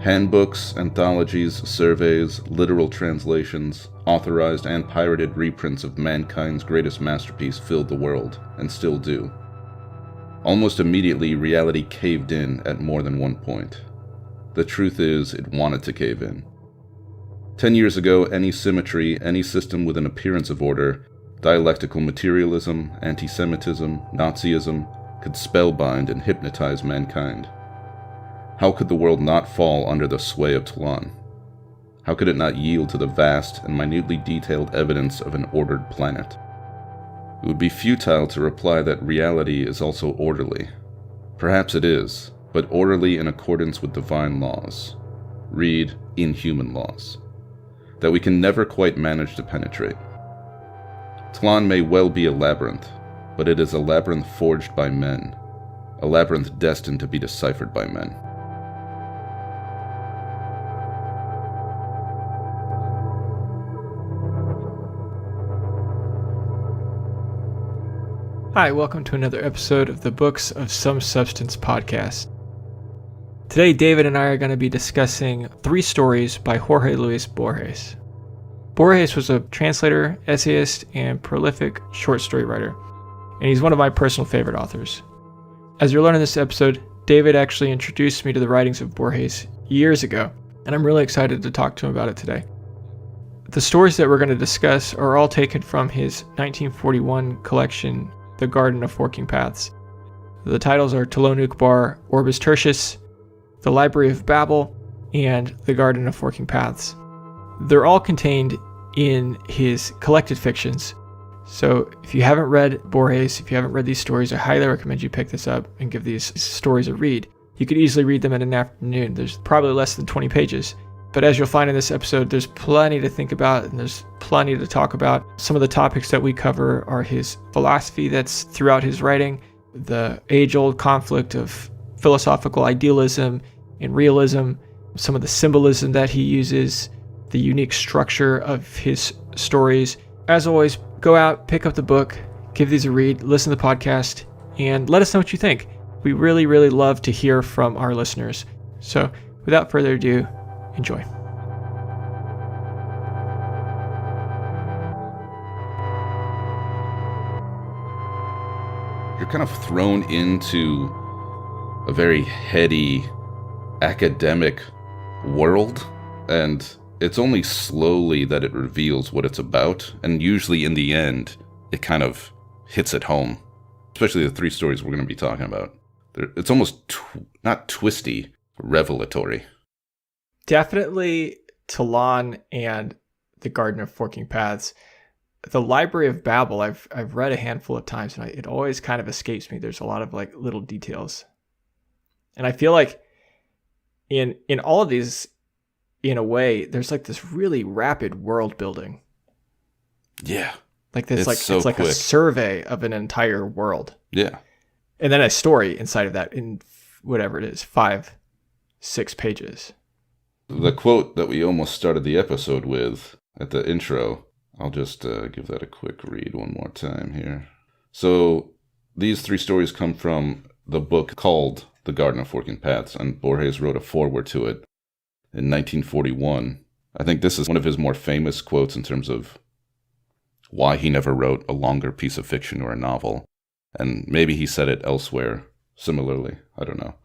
Handbooks, anthologies, surveys, literal translations, authorized and pirated reprints of mankind's greatest masterpiece filled the world, and still do. Almost immediately, reality caved in at more than one point. The truth is, it wanted to cave in. 10 years ago, any symmetry, any system with an appearance of order, dialectical materialism, anti-Semitism, Nazism, could spellbind and hypnotize mankind. How could the world not fall under the sway of Tlön? How could it not yield to the vast and minutely detailed evidence of an ordered planet? It would be futile to reply that reality is also orderly. Perhaps it is, but orderly in accordance with divine laws. Read inhuman laws. That we can never quite manage to penetrate. Tlön may well be a labyrinth, but it is a labyrinth forged by men, a labyrinth destined to be deciphered by men. Hi, welcome to another episode of the Books of Some Substance podcast. Today, David and I are going to be discussing 3 stories by Jorge Luis Borges. Borges was a translator, essayist, and prolific short story writer, and he's one of my personal favorite authors. As you'll learn in this episode, David actually introduced me to the writings of Borges years ago, and I'm really excited to talk to him about it today. The stories that we're going to discuss are all taken from his 1941 collection, The Garden of Forking Paths. The titles are Tlön Uqbar, Orbis Tertius, The Library of Babel, and The Garden of Forking Paths. They're all contained in his collected fictions. So if you haven't read Borges, if you haven't read these stories, I highly recommend you pick this up and give these stories a read. You could easily read them in an afternoon. There's probably less than 20 pages. But as you'll find in this episode, there's plenty to think about and there's plenty to talk about. Some of the topics that we cover are his philosophy that's throughout his writing, the age-old conflict of philosophical idealism and realism, some of the symbolism that he uses, the unique structure of his stories. As always, go out, pick up the book, give these a read, listen to the podcast, and let us know what you think. We really, really love to hear from our listeners. So without further ado, enjoy. You're kind of thrown into a very heady academic world, and it's only slowly that it reveals what it's about, and usually in the end, it kind of hits it home. Especially the 3 stories we're going to be talking about. It's almost not twisty, revelatory. Definitely Tlön and The Garden of Forking Paths. The Library of Babel, I've read a handful of times, and it always kind of escapes me. There's a lot of like little details. And I feel like in all of these, in a way, there's like this really rapid world building. Yeah. Like this, it's so like quick. a survey of an entire world. Yeah. And then a story inside of that in whatever it is, 5-6 pages. The quote that we almost started the episode with at the intro, I'll just give that a quick read one more time here. So these 3 stories come from the book called The Garden of Forking Paths, and Borges wrote a foreword to it in 1941. I think this is one of his more famous quotes in terms of why he never wrote a longer piece of fiction or a novel. And maybe he said it elsewhere similarly. I don't know.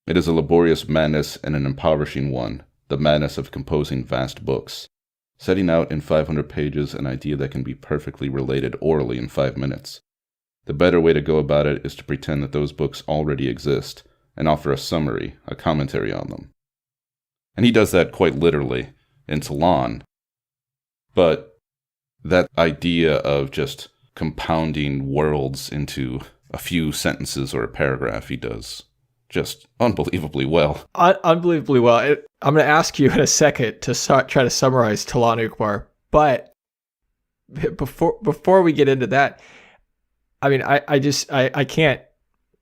It is a laborious madness and an impoverishing one, the madness of composing vast books, setting out in 500 pages an idea that can be perfectly related orally in 5 minutes. The better way to go about it is to pretend that those books already exist and offer a summary, a commentary on them. And he does that quite literally in Tlön. But that idea of just compounding worlds into a few sentences or a paragraph, he does just unbelievably well. Unbelievably well. I'm going to ask you in a second to try to summarize Tlön Uqbar, but before we get into that, I mean, I can't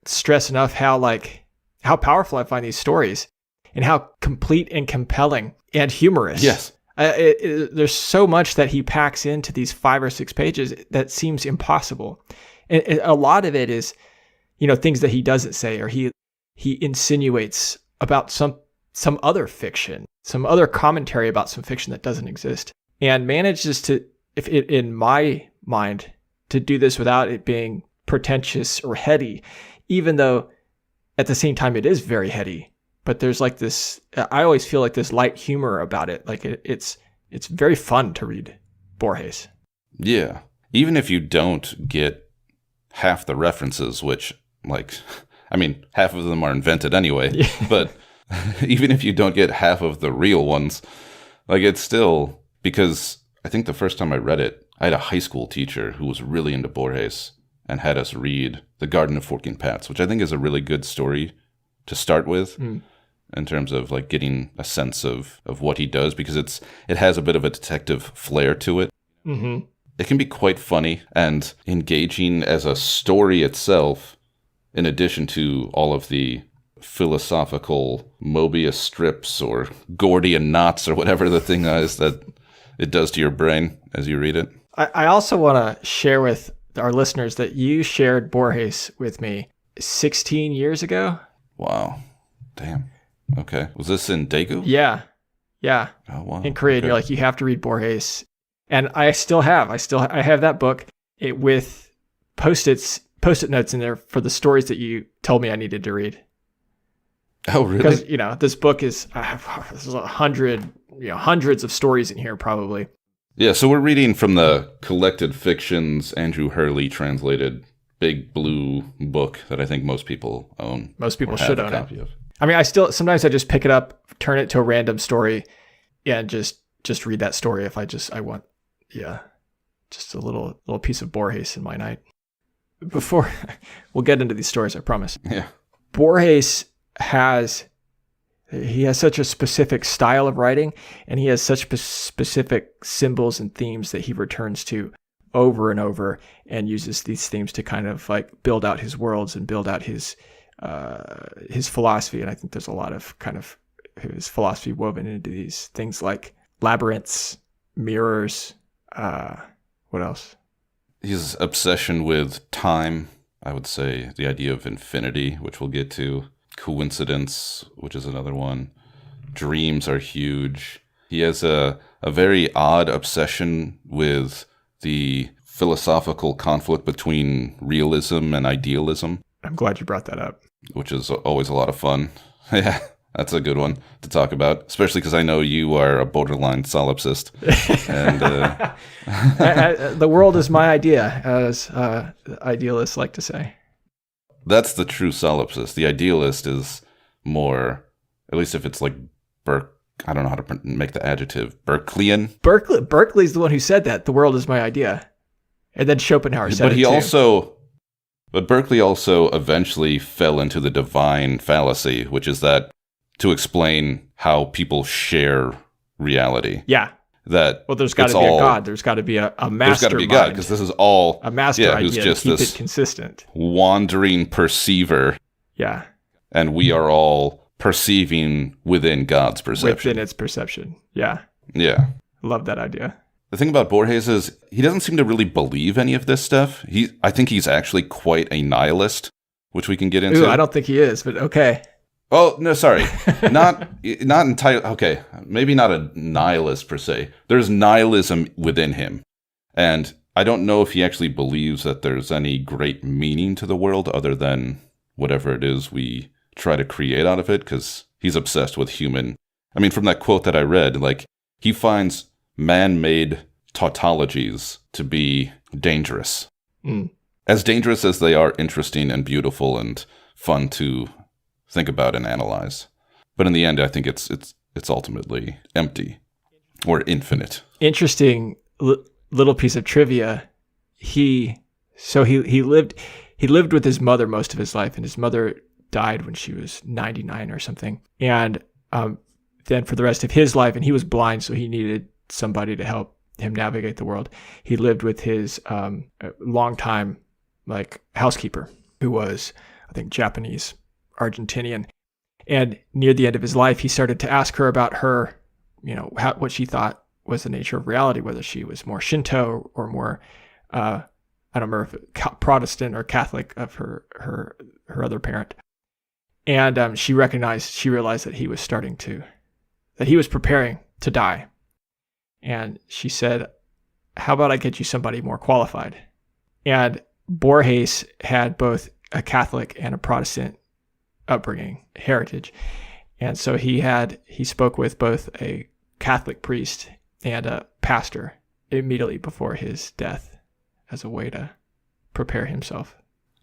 stress enough how powerful I find these stories and how complete and compelling and humorous. Yes. There's so much that he packs into these 5 or 6 pages that seems impossible. And a lot of it is, things that he doesn't say, or he insinuates about some other fiction, some other commentary about some fiction that doesn't exist, and manages to, if it, in my mind, to do this without it being pretentious or heady, even though at the same time it is very heady. But there's like this, I always feel like this light humor about it. Like it's very fun to read Borges. Yeah. Even if you don't get half the references, which, like, I mean, half of them are invented anyway, Yeah. But even if you don't get half of the real ones, like, it's still, because I think the first time I read it, I had a high school teacher who was really into Borges and had us read The Garden of Forking Paths, which I think is a really good story to start with. In terms of like getting a sense of what he does, because it has a bit of a detective flair to it. Mm-hmm. It can be quite funny and engaging as a story itself, in addition to all of the philosophical Mobius strips or Gordian knots or whatever the thing is that it does to your brain as you read it. I also want to share with our listeners that you shared Borges with me 16 years ago. Wow. Damn. Okay. Was this in Daegu? Yeah. Oh, wow. In Korea, Okay. you're like, you have to read Borges. And I have that book with post-it notes in there for the stories that you told me I needed to read. Oh, really? Because, this book there's hundreds of stories in here probably. Yeah, so we're reading from the Collected Fictions, Andrew Hurley translated big blue book that I think most people own. Most people or have should a own copy it. of. I mean, sometimes I just pick it up, turn it to a random story, and just read that story if I want, just a little piece of Borges in my night. Before we'll get into these stories, I promise. Yeah. Borges has such a specific style of writing, and he has such specific symbols and themes that he returns to over and over, and uses these themes to kind of like build out his worlds and build out his philosophy. And I think there's a lot of kind of his philosophy woven into these things like labyrinths, mirrors, what else? His obsession with time, I would say the idea of infinity, which we'll get to, coincidence, which is another one. Dreams are huge. He has a very odd obsession with the philosophical conflict between realism and idealism. I'm glad you brought that up. Which is always a lot of fun. Yeah, that's a good one to talk about, especially because I know you are a borderline solipsist. And the world is my idea, as idealists like to say. That's the true solipsist. The idealist is more, at least if it's like I don't know how to make the adjective, Berkeleyan. Berkeley's the one who said that. The world is my idea. And then Schopenhauer said it too. But Berkeley also eventually fell into the divine fallacy, which is that to explain how people share reality. Yeah. Well, there's got to be a God. There's got to be a mastermind. There's got to be a God, because this is all a master idea who's just to keep this it consistent. Wandering perceiver. Yeah. And we are all perceiving within God's perception. Within its perception. Yeah. Yeah. Love that idea. The thing about Borges is he doesn't seem to really believe any of this stuff. I think he's actually quite a nihilist, which we can get into. Ooh, I don't think he is, but okay. Oh, no, sorry. Not entirely. Okay, maybe not a nihilist per se. There's nihilism within him. And I don't know if he actually believes that there's any great meaning to the world other than whatever it is we try to create out of it, because he's obsessed with human. I mean, from that quote that I read, like, he finds man-made tautologies to be dangerous. As dangerous as they are interesting and beautiful and fun to think about and analyze. But in the end, I think it's ultimately empty or infinite. Interesting little piece of trivia. He lived with his mother most of his life, and his mother died when she was 99 or something. And then for the rest of his life, and he was blind, so he needed somebody to help him navigate the world. He lived with his longtime housekeeper, who was, I think, Japanese, Argentinian. And near the end of his life, he started to ask her about her, what she thought was the nature of reality, whether she was more Shinto or more, I don't remember if Protestant or Catholic of her other parent. And she realized that he was preparing to die. And she said, how about I get you somebody more qualified? And Borges had both a Catholic and a Protestant upbringing, heritage. And so he spoke with both a Catholic priest and a pastor immediately before his death as a way to prepare himself.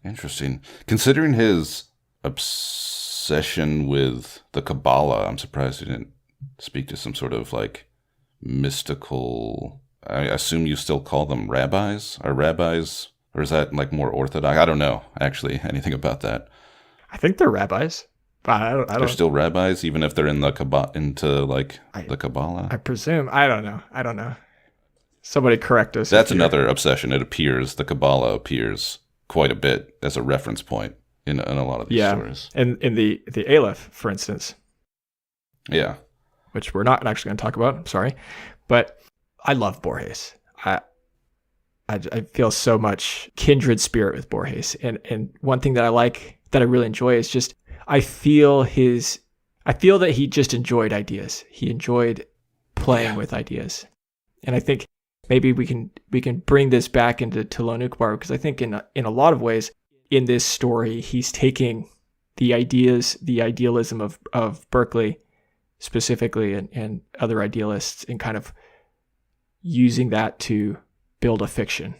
Interesting. Considering his obsession with the Kabbalah, I'm surprised he didn't speak to some sort of like mystical, I assume you still call them rabbis? Are rabbis, or is that like more orthodox? I don't know, actually, anything about that. I think they're rabbis. But I don't. They're still rabbis, even if they're in the the Kabbalah? I presume. I don't know. Somebody correct us. That's another obsession. It appears, the Kabbalah appears quite a bit as a reference point in a lot of these stories. And in the Aleph, for instance. Yeah. Which we're not actually going to talk about. I'm sorry. But I love Borges. I feel so much kindred spirit with Borges. And one thing that I like, that I really enjoy, is just I feel that he just enjoyed ideas. He enjoyed playing with ideas. And I think maybe we can bring this back into Tlön Uqbar, because I think in a lot of ways in this story he's taking the ideas, the idealism of Berkeley specifically, and other idealists, and kind of using that to build a fiction.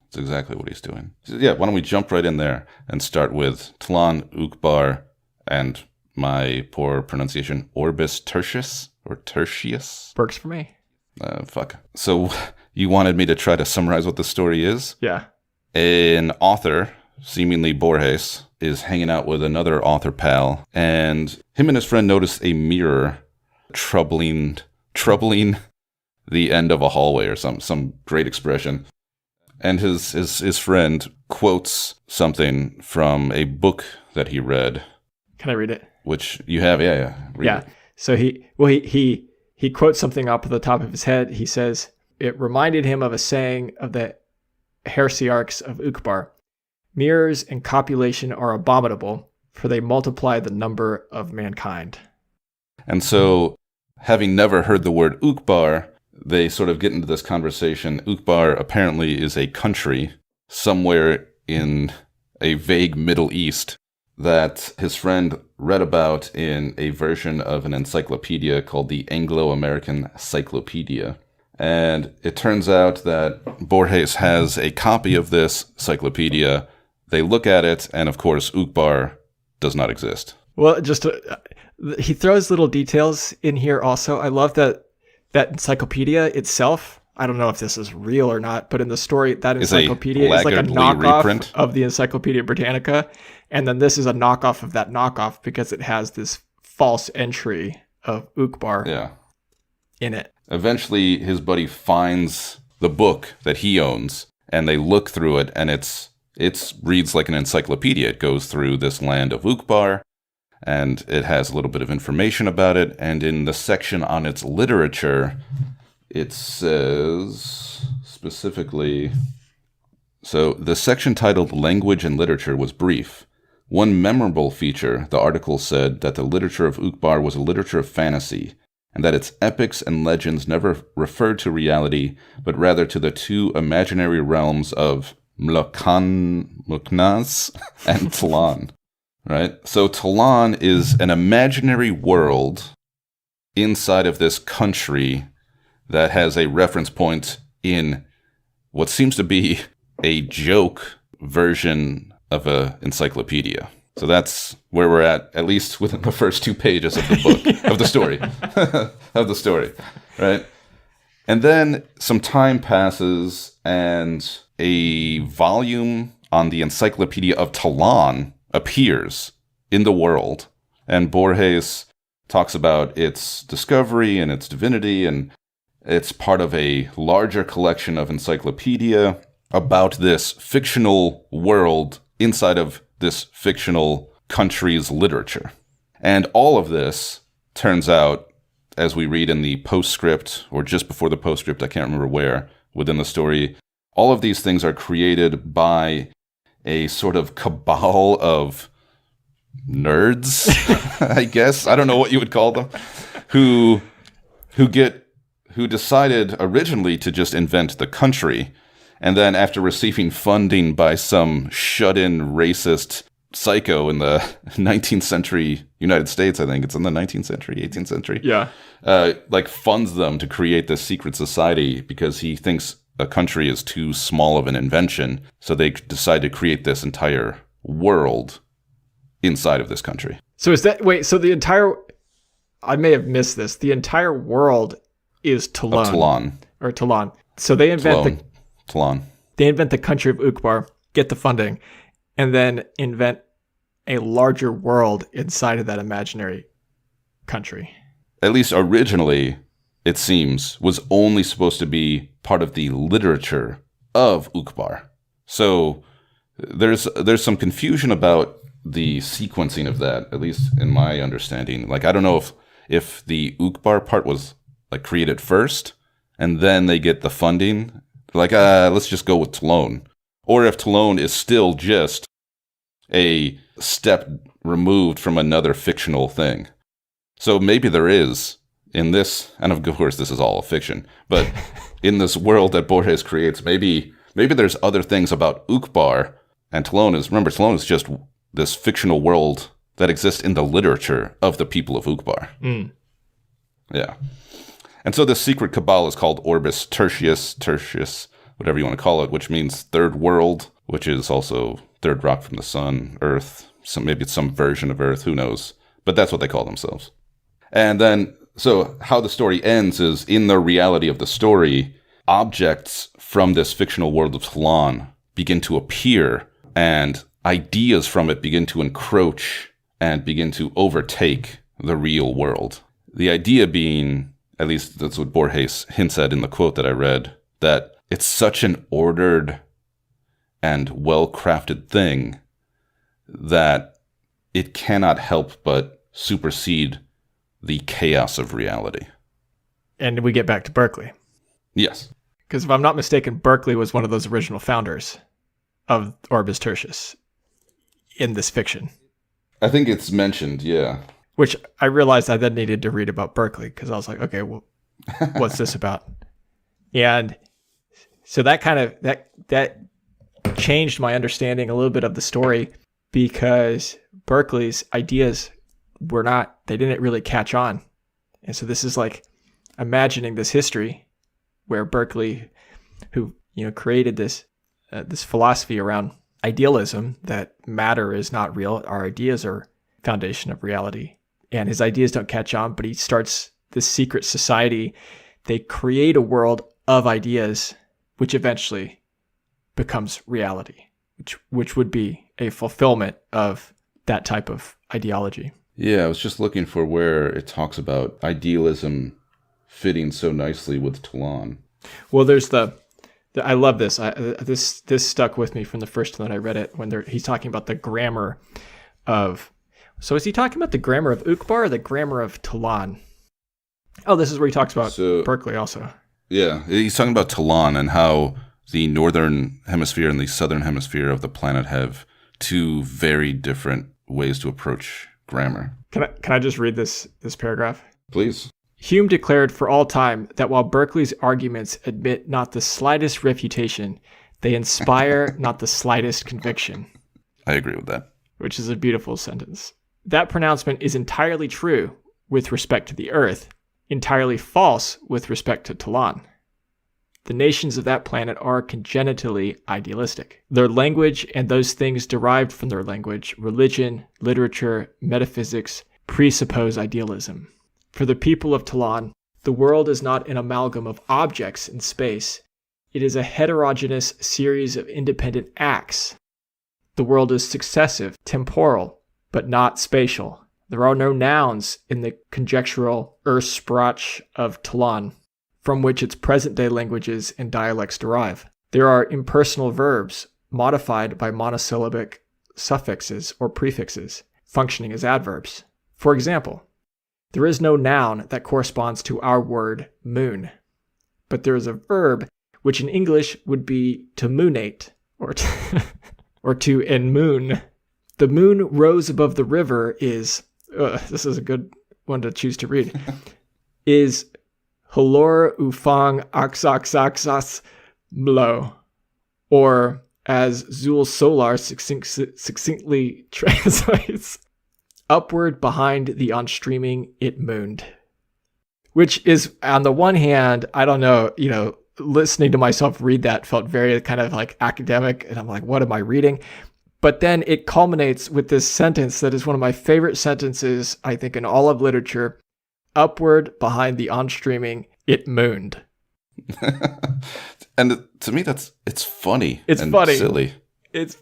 That's exactly what he's doing. So, yeah, why don't we jump right in there and start with Tlön Uqbar and my poor pronunciation, Orbis Tertius or Tertius. Works for me. Fuck. So you wanted me to try to summarize what the story is? Yeah. An author, seemingly Borges, is hanging out with another author pal, and him and his friend notice a mirror troubling the end of a hallway, or some great expression. And his friend quotes something from a book that he read. Can I read it? Which you have, yeah. Read it. So he quotes something off the top of his head. He says, it reminded him of a saying of the heresiarchs of Uqbar: mirrors and copulation are abominable, for they multiply the number of mankind. And so, having never heard the word Uqbar, they sort of get into this conversation. Uqbar apparently is a country somewhere in a vague Middle East that his friend read about in a version of an encyclopedia called the Anglo-American Cyclopedia. And it turns out that Borges has a copy of this cyclopedia. They look at it, and of course, Uqbar does not exist. Well, he throws little details in here also. I love that encyclopedia itself, I don't know if this is real or not, but in the story, that encyclopedia is like a knockoff reprint of the Encyclopedia Britannica. And then this is a knockoff of that knockoff, because it has this false entry of Uqbar in it. Eventually, his buddy finds the book that he owns, and they look through it, and it reads like an encyclopedia. It goes through this land of Uqbar, and it has a little bit of information about it. And in the section on its literature, it says specifically, so the section titled Language and Literature was brief. One memorable feature, the article said, that the literature of Uqbar was a literature of fantasy, and that its epics and legends never referred to reality, but rather to the two imaginary realms of Muknaz and Tlon. Right? So Tlon is an imaginary world inside of this country that has a reference point in what seems to be a joke version of an encyclopedia. So that's where we're at least within the first 2 pages of the book, of the story, right? And then some time passes, and a volume on the Encyclopedia of Tlon appears in the world, and Borges talks about its discovery and its divinity, and it's part of a larger collection of encyclopedia about this fictional world inside of this fictional country's literature. And all of this turns out, as we read in the postscript, or just before the postscript, I can't remember where, within the story, all of these things are created by a sort of cabal of nerds, I guess. I don't know what you would call them, who decided originally to just invent the country, and then after receiving funding by some shut-in racist psycho in the 19th century United States, I think it's in the 19th century, 18th century. Yeah. Funds them to create this secret society because he thinks a country is too small of an invention. So they decide to create this entire world inside of this country. So so the entire, I may have missed this, the entire world is Tlön. Tlon. Or Tlon. So they invent Tlon. They invent the country of Uqbar, get the funding, and then invent a larger world inside of that imaginary country. At least originally, it seems, was only supposed to be part of the literature of Uqbar. So there's some confusion about the sequencing of that, at least in my understanding. Like, I don't know if the Uqbar part was like created first and then they get the funding. Like, let's just go with Tlön. Or if Tlön is still just a step removed from another fictional thing. So maybe there is in this, and of course this is all fiction, but in this world that Borges creates, maybe there's other things about Uqbar, and Tlön is just this fictional world that exists in the literature of the people of Uqbar. Mm. Yeah. And so this secret Kabbalah is called Orbis Tertius, whatever you want to call it, which means third world, which is also third rock from the sun, Earth. Maybe it's some version of Earth, who knows? But that's what they call themselves. And then, so how the story ends is, in the reality of the story, objects from this fictional world of Tlön begin to appear, and ideas from it begin to encroach and begin to overtake the real world. The idea being, at least that's what Borges hints at in the quote that I read, that it's such an ordered and well-crafted thing that it cannot help but supersede the chaos of reality. And we get back to Berkeley. Yes. Because if I'm not mistaken, Berkeley was one of those original founders of Orbis Tertius in this fiction. I think it's mentioned, yeah. Which I realized I then needed to read about Berkeley, because I was like, okay, well, what's this about? And so that kind of, that changed my understanding a little bit of the story, because Berkeley's ideas they didn't really catch on. And so this is like imagining this history where Berkeley, who, created this philosophy around idealism, that matter is not real, our ideas are foundation of reality. And his ideas don't catch on, but he starts this secret society. They create a world of ideas, which eventually becomes reality, which would be a fulfillment of that type of ideology. Yeah, I was just looking for where it talks about idealism fitting so nicely with Tlön. Well, there's I love this. This stuck with me from the first time that I read it, when he's talking about the grammar of... So is he talking about the grammar of Uqbar or the grammar of Tlön? Oh, this is where he talks about Berkeley also. Yeah, he's talking about Tlön and how the northern hemisphere and the southern hemisphere of the planet have two very different ways to approach grammar. Can I just read this paragraph? Please. Hume declared for all time that while Berkeley's arguments admit not the slightest refutation, they inspire not the slightest conviction. I agree with that. Which is a beautiful sentence. That pronouncement is entirely true with respect to the Earth, entirely false with respect to Tlön. The nations of that planet are congenitally idealistic. Their language and those things derived from their language, religion, literature, metaphysics, presuppose idealism. For the people of Tlön, the world is not an amalgam of objects in space. It is a heterogeneous series of independent acts. The world is successive, temporal, but not spatial. There are no nouns in the conjectural Ursprach of Tlön, from which its present-day languages and dialects derive. There are impersonal verbs modified by monosyllabic suffixes or prefixes, functioning as adverbs. For example, there is no noun that corresponds to our word moon, but there is a verb which in English would be to moonate, or to enmoon. The moon rose above the river is, this is a good one to choose to read, is Halor Ufang Axaxaxas Mlo, or as Zul Solar succinctly translates, upward behind the on-streaming it mooned. Which is, on the one hand, I don't know, listening to myself read that felt very kind of like academic, and I'm like, what am I reading? But then it culminates with this sentence that is one of my favorite sentences, I think, in all of literature. Upward behind the on-streaming, it mooned. And to me, it's funny. It's and funny. Silly. It's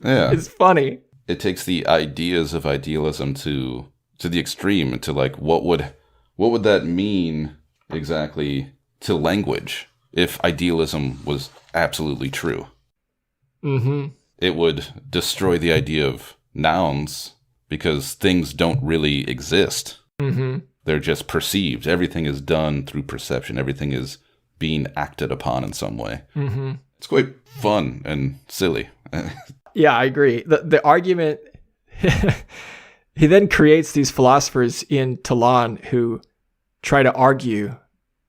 funny. It takes the ideas of idealism to the extreme, to like, what would that mean exactly to language if idealism was absolutely true? Mm-hmm. It would destroy the idea of nouns because things don't really exist. Mm-hmm. They're just perceived. Everything is done through perception. Everything is being acted upon in some way. Mm-hmm. It's quite fun and silly. Yeah, I agree. The argument, he then creates these philosophers in Tlön who try to argue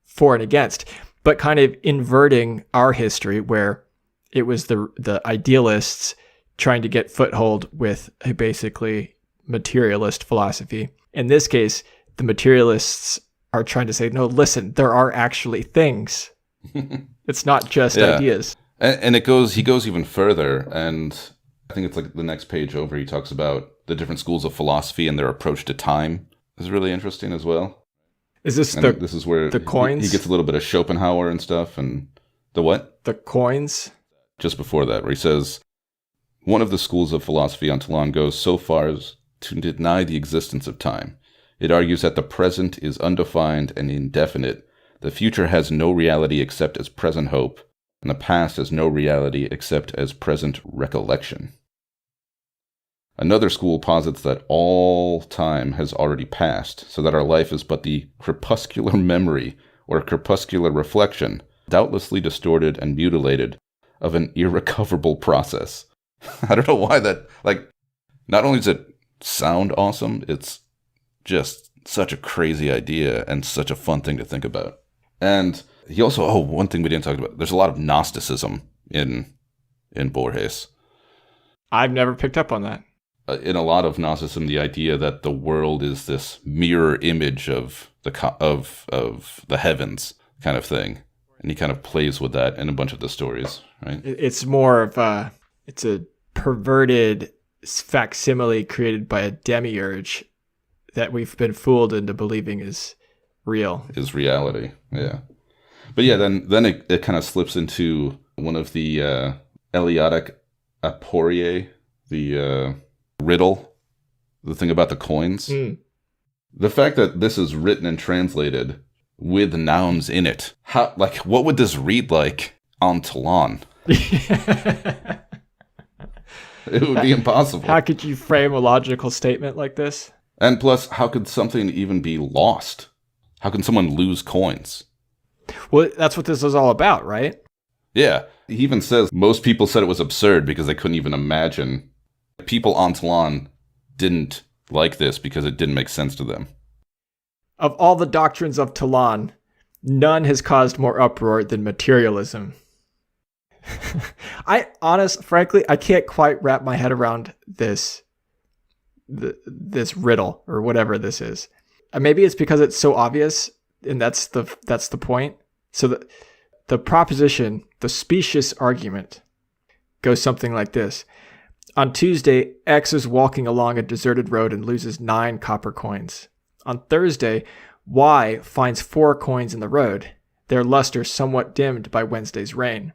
for and against, but kind of inverting our history where it was the idealists trying to get foothold with a basically materialist philosophy. In this case, the materialists are trying to say, no, listen, there are actually things. It's not just ideas. And he goes even further, and I think it's like the next page over, he talks about the different schools of philosophy and their approach to time is really interesting as well. Is this this is where the coins? He gets a little bit of Schopenhauer and stuff, and the what? The coins? Just before that, where he says, one of the schools of philosophy on Tlön goes so far as to deny the existence of time. It argues that the present is undefined and indefinite, the future has no reality except as present hope, and the past has no reality except as present recollection. Another school posits that all time has already passed, so that our life is but the crepuscular memory or crepuscular reflection, doubtlessly distorted and mutilated, of an irrecoverable process. I don't know why that, not only does it sound awesome, it's just such a crazy idea and such a fun thing to think about. And he also, one thing we didn't talk about, there's a lot of Gnosticism in Borges. I've never picked up on that. In a lot of Gnosticism, the idea that the world is this mirror image of the heavens kind of thing. And he kind of plays with that in a bunch of the stories, right? It's more of it's a perverted facsimile created by a demiurge that we've been fooled into believing is real. Is reality, yeah. But yeah, then it kind of slips into one of the Eleatic aporie, the riddle, the thing about the coins. Mm. The fact that this is written and translated with nouns in it. What would this read like on Tlön? It would be impossible. How could you frame a logical statement like this? And plus, how could something even be lost? How can someone lose coins? Well, that's what this is all about, right? Yeah. He even says most people said it was absurd because they couldn't even imagine. People on Tlön didn't like this because it didn't make sense to them. Of all the doctrines of Tlön, none has caused more uproar than materialism. Frankly, I can't quite wrap my head around this riddle or whatever this is. Maybe it's because it's so obvious, and that's the point. So the proposition, the specious argument, goes something like this. On Tuesday, X is walking along a deserted road and loses 9 copper coins. On Thursday, Y finds 4 coins in the road, their luster somewhat dimmed by Wednesday's rain.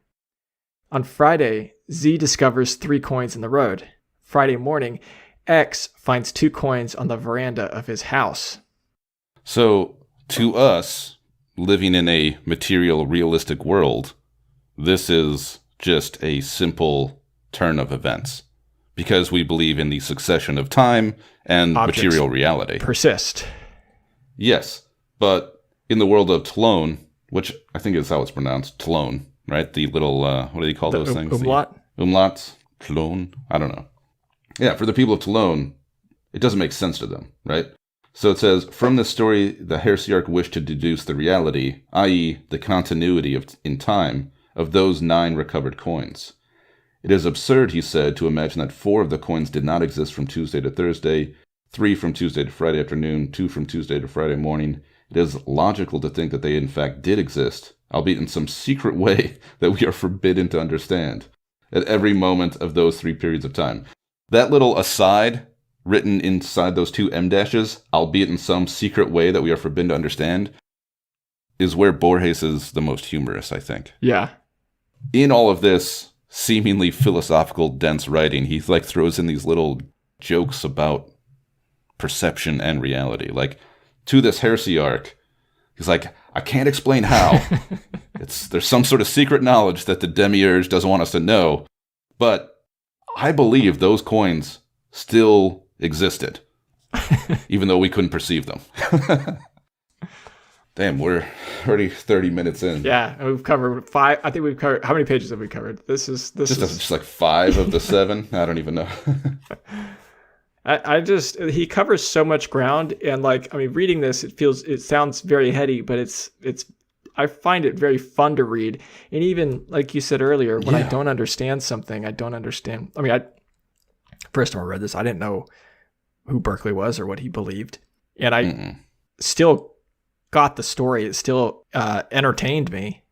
On Friday, Z discovers 3 coins in the road. Friday morning, X finds 2 coins on the veranda of his house. So, to us, living in a material, realistic world, this is just a simple turn of events. Because we believe in the succession of time and Objects material reality. Persist. Yes, but in the world of Tlön, which I think is how it's pronounced, Tlön, right? The little, what do you call those things? Umlaut? The umlauts? Tlön? I don't know. Yeah, for the people of Tlön, it doesn't make sense to them, right? So it says, from this story, the heresiarch wished to deduce the reality, i.e. the continuity in time, of those 9 recovered coins. It is absurd, he said, to imagine that 4 of the coins did not exist from Tuesday to Thursday, 3 from Tuesday to Friday afternoon, 2 from Tuesday to Friday morning. It is logical to think that they in fact did exist, albeit in some secret way that we are forbidden to understand, at every moment of those 3 periods of time. That little aside written inside those 2 M dashes, albeit in some secret way that we are forbidden to understand, is where Borges is the most humorous, I think. Yeah. In all of this seemingly philosophical, dense writing, he like throws in these little jokes about perception and reality. Like, to this heresiarch, he's like, I can't explain how. There's some sort of secret knowledge that the demiurge doesn't want us to know, but I believe those coins still existed, even though we couldn't perceive them. Damn, we're already 30 minutes in. Yeah, and we've covered 5. I think we've covered, how many pages have we covered? This is just like 5 of the 7. I don't even know. He covers so much ground, and like, I mean, reading this, it sounds very heady, but I find it very fun to read. And even like you said earlier, when I don't understand something, I don't understand. I mean, first time I read this, I didn't know who Berkeley was or what he believed. And I still got the story. It still entertained me.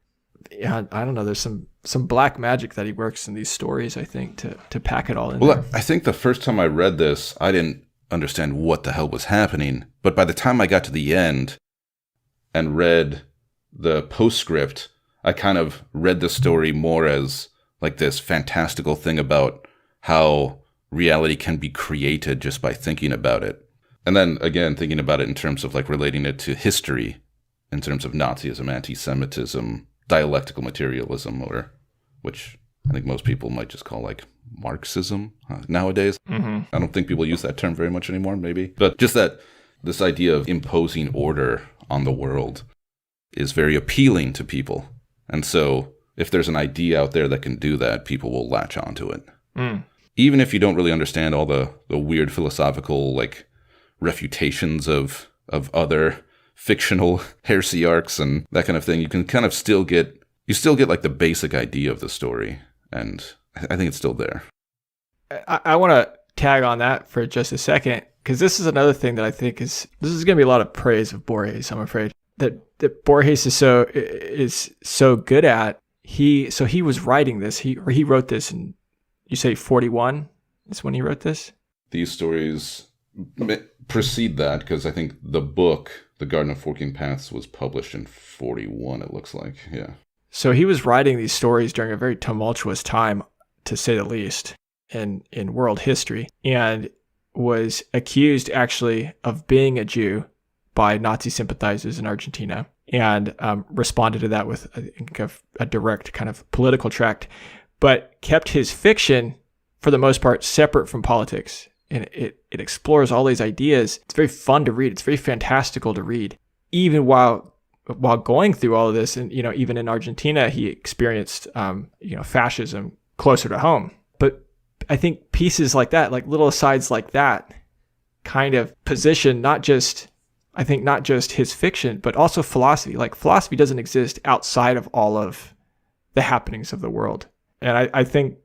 Yeah, I don't know. There's some black magic that he works in these stories, I think, to pack it all in there. I think the first time I read this, I didn't understand what the hell was happening. But by the time I got to the end and read the postscript, I kind of read the story more as like this fantastical thing about how reality can be created just by thinking about it. And then again, thinking about it in terms of like relating it to history, in terms of Nazism, anti-Semitism, dialectical materialism, or which I think most people might just call like Marxism nowadays. I don't think people use that term very much anymore, maybe. But just that this idea of imposing order on the world is very appealing to people. And so if there's an idea out there that can do that, people will latch onto it. Even if you don't really understand all the weird philosophical like refutations of other fictional heresiarchs and that kind of thing, you can kind of still get like the basic idea of the story. And I think it's still there. I want to tag on that for just a second, because this is another thing that I think this is going to be a lot of praise of Borges, I'm afraid, that Borges is so good at. He was writing this. He wrote this in, you say 41 is when he wrote this? These stories precede that, because I think the book, The Garden of Forking Paths, was published in 41, it looks like. Yeah. So he was writing these stories during a very tumultuous time, to say the least, in world history, and was accused actually of being a Jew by Nazi sympathizers in Argentina, and responded to that with, I think, a direct kind of political tract, but kept his fiction, for the most part, separate from politics. And it explores all these ideas. It's very fun to read. It's very fantastical to read. Even while going through all of this, and even in Argentina, he experienced fascism closer to home. But I think pieces like that, like little asides like that, kind of position not just his fiction, but also philosophy. Like, philosophy doesn't exist outside of all of the happenings of the world. And I think,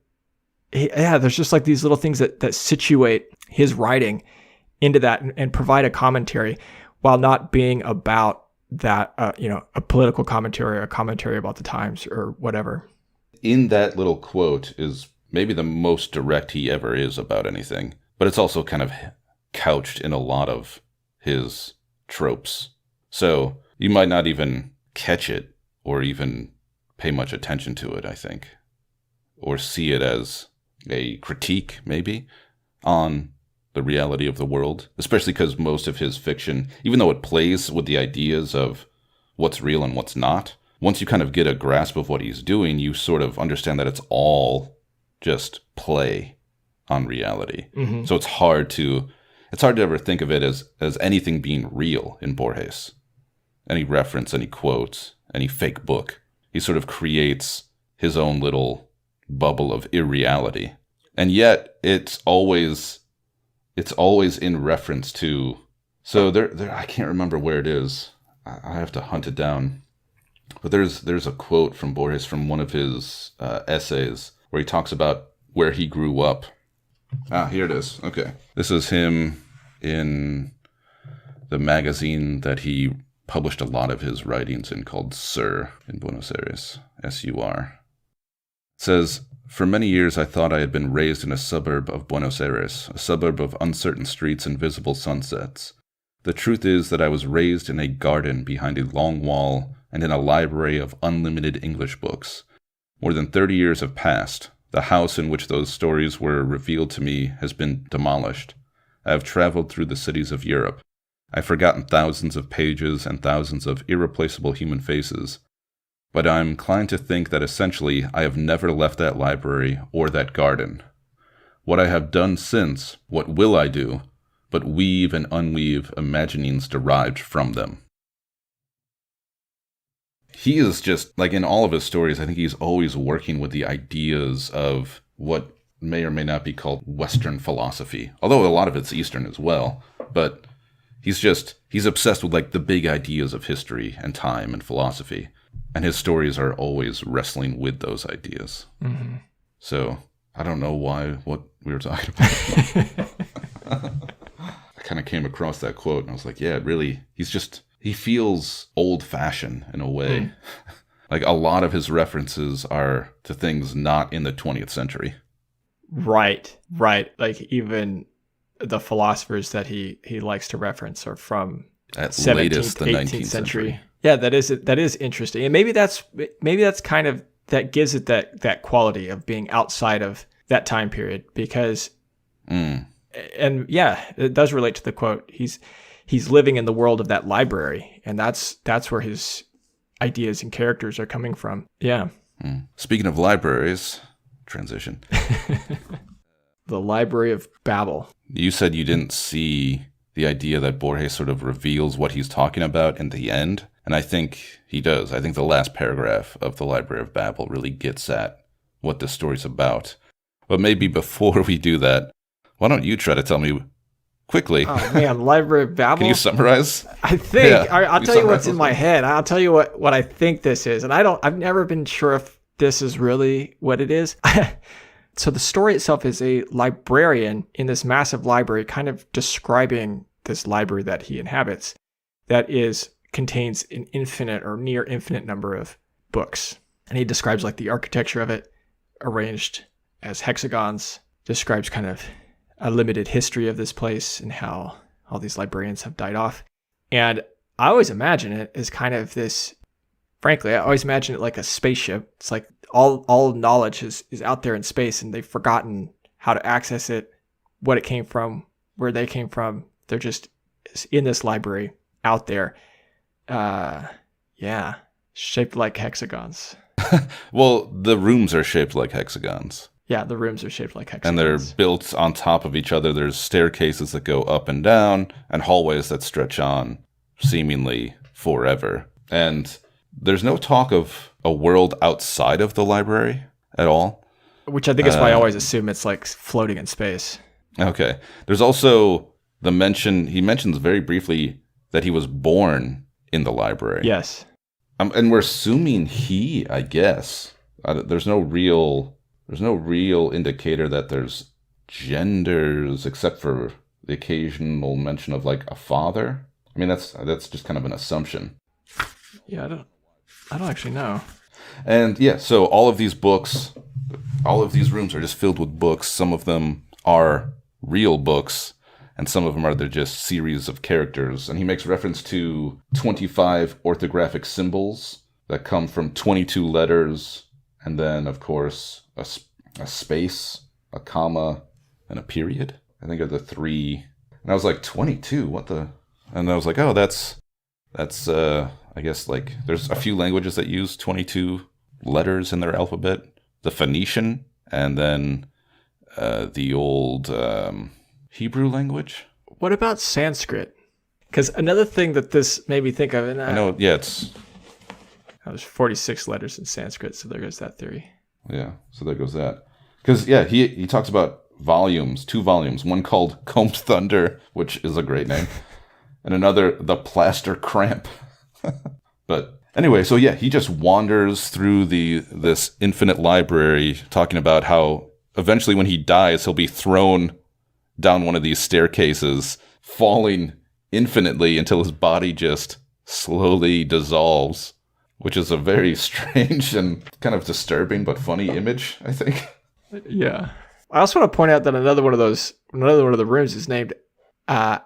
there's just like these little things that situate his writing into that and provide a commentary, while not being about that, a political commentary or a commentary about the times or whatever. In that little quote is maybe the most direct he ever is about anything, but it's also kind of couched in a lot of his tropes. So you might not even catch it or even pay much attention to it, I think, or see it as a critique, maybe, on the reality of the world, especially because most of his fiction, even though it plays with the ideas of what's real and what's not, once you kind of get a grasp of what he's doing, you sort of understand that it's all just play on reality. So it's hard to ever think of it as anything being real in Borges. Any reference, any quote, any fake book, he sort of creates his own little bubble of irreality. And yet it's always in reference to. So there I can't remember where it is. I have to hunt it down. But there's a quote from Borges from one of his essays where he talks about where he grew up. Here it is. Okay. This is him in the magazine that he published a lot of his writings in, called Sur in Buenos Aires, S-U-R. It says, "For many years I thought I had been raised in a suburb of Buenos Aires, a suburb of uncertain streets and visible sunsets. The truth is that I was raised in a garden behind a long wall and in a library of unlimited English books. More than 30 years have passed. The house in which those stories were revealed to me has been demolished. I have traveled through the cities of Europe. I've forgotten thousands of pages and thousands of irreplaceable human faces. But I'm inclined to think that essentially I have never left that library or that garden. What I have done since, what will I do, but weave and unweave imaginings derived from them." He is just, like in all of his stories, I think he's always working with the ideas of what may or may not be called Western philosophy. Although a lot of it's Eastern as well. But he's obsessed with like the big ideas of history and time and philosophy. And his stories are always wrestling with those ideas. Mm-hmm. So I don't know what we were talking about. I kind of came across that quote and I was like, yeah, really, he feels old-fashioned in a way. Mm. Like a lot of his references are to things not in the 20th century. Right. Like even the philosophers that he likes to reference are from at 17th, latest the 19th century. Yeah, that is interesting. And maybe that's kind of, that gives it that quality of being outside of that time period because and yeah, it does relate to the quote. He's living in the world of that library, and that's where his ideas and characters are coming from. Yeah. Speaking of libraries, transition. The Library of Babel. You said you didn't see the idea that Borges sort of reveals what he's talking about in the end, and I think he does. I think the last paragraph of the Library of Babel really gets at what this story's about. But maybe before we do that, why don't you try to tell me quickly? Oh man, Library of Babel. Can you summarize? I think I'll tell you what's in my head. I'll tell you what I think this is, and I've never been sure if this is really what it is. So the story itself is a librarian in this massive library, kind of describing this library that he inhabits, that contains an infinite or near infinite number of books, and he describes like the architecture of it, arranged as hexagons. Describes kind of a limited history of this place and how all these librarians have died off. And I always imagine it as kind of this, frankly, I always imagine it like a spaceship. It's like all knowledge is out there in space and they've forgotten how to access it, what it came from, where they came from. They're just in this library out there. Yeah, shaped like hexagons. Well, the rooms are shaped like hexagons. Yeah, the rooms are shaped like hexagons. And they're built on top of each other. There's staircases that go up and down and hallways that stretch on seemingly forever. And there's no talk of a world outside of the library at all. Which I think is why I always assume it's like floating in space. Okay. There's also the mention, he mentions very briefly that he was born in the library. Yes. And we're assuming I guess. There's no real indicator that there's genders except for the occasional mention of like a father. I mean, that's just kind of an assumption. Yeah, I don't actually know. And yeah, so all of these books, all of these rooms are just filled with books. Some of them are real books, and some of them are just series of characters. And he makes reference to 25 orthographic symbols that come from 22 letters, and then, of course, a space, a comma, and a period. I think are the three. And I was like, 22? What the? And I was like, oh, that's I guess, like, there's a few languages that use 22 letters in their alphabet. The Phoenician, and then the old Hebrew language. What about Sanskrit? Because another thing that this made me think of, and I know, yeah, there's 46 letters in Sanskrit, so there goes that theory. Yeah, so there goes that. Because, yeah, he talks about volumes, 2 volumes, one called Combed Thunder, which is a great name, and another, The Plaster Cramp. But anyway, so yeah, he just wanders through this infinite library, talking about how eventually when he dies, he'll be thrown down one of these staircases, falling infinitely until his body just slowly dissolves, which is a very strange and kind of disturbing but funny image, I think. Yeah. I also want to point out that another one of the rooms is named Ax,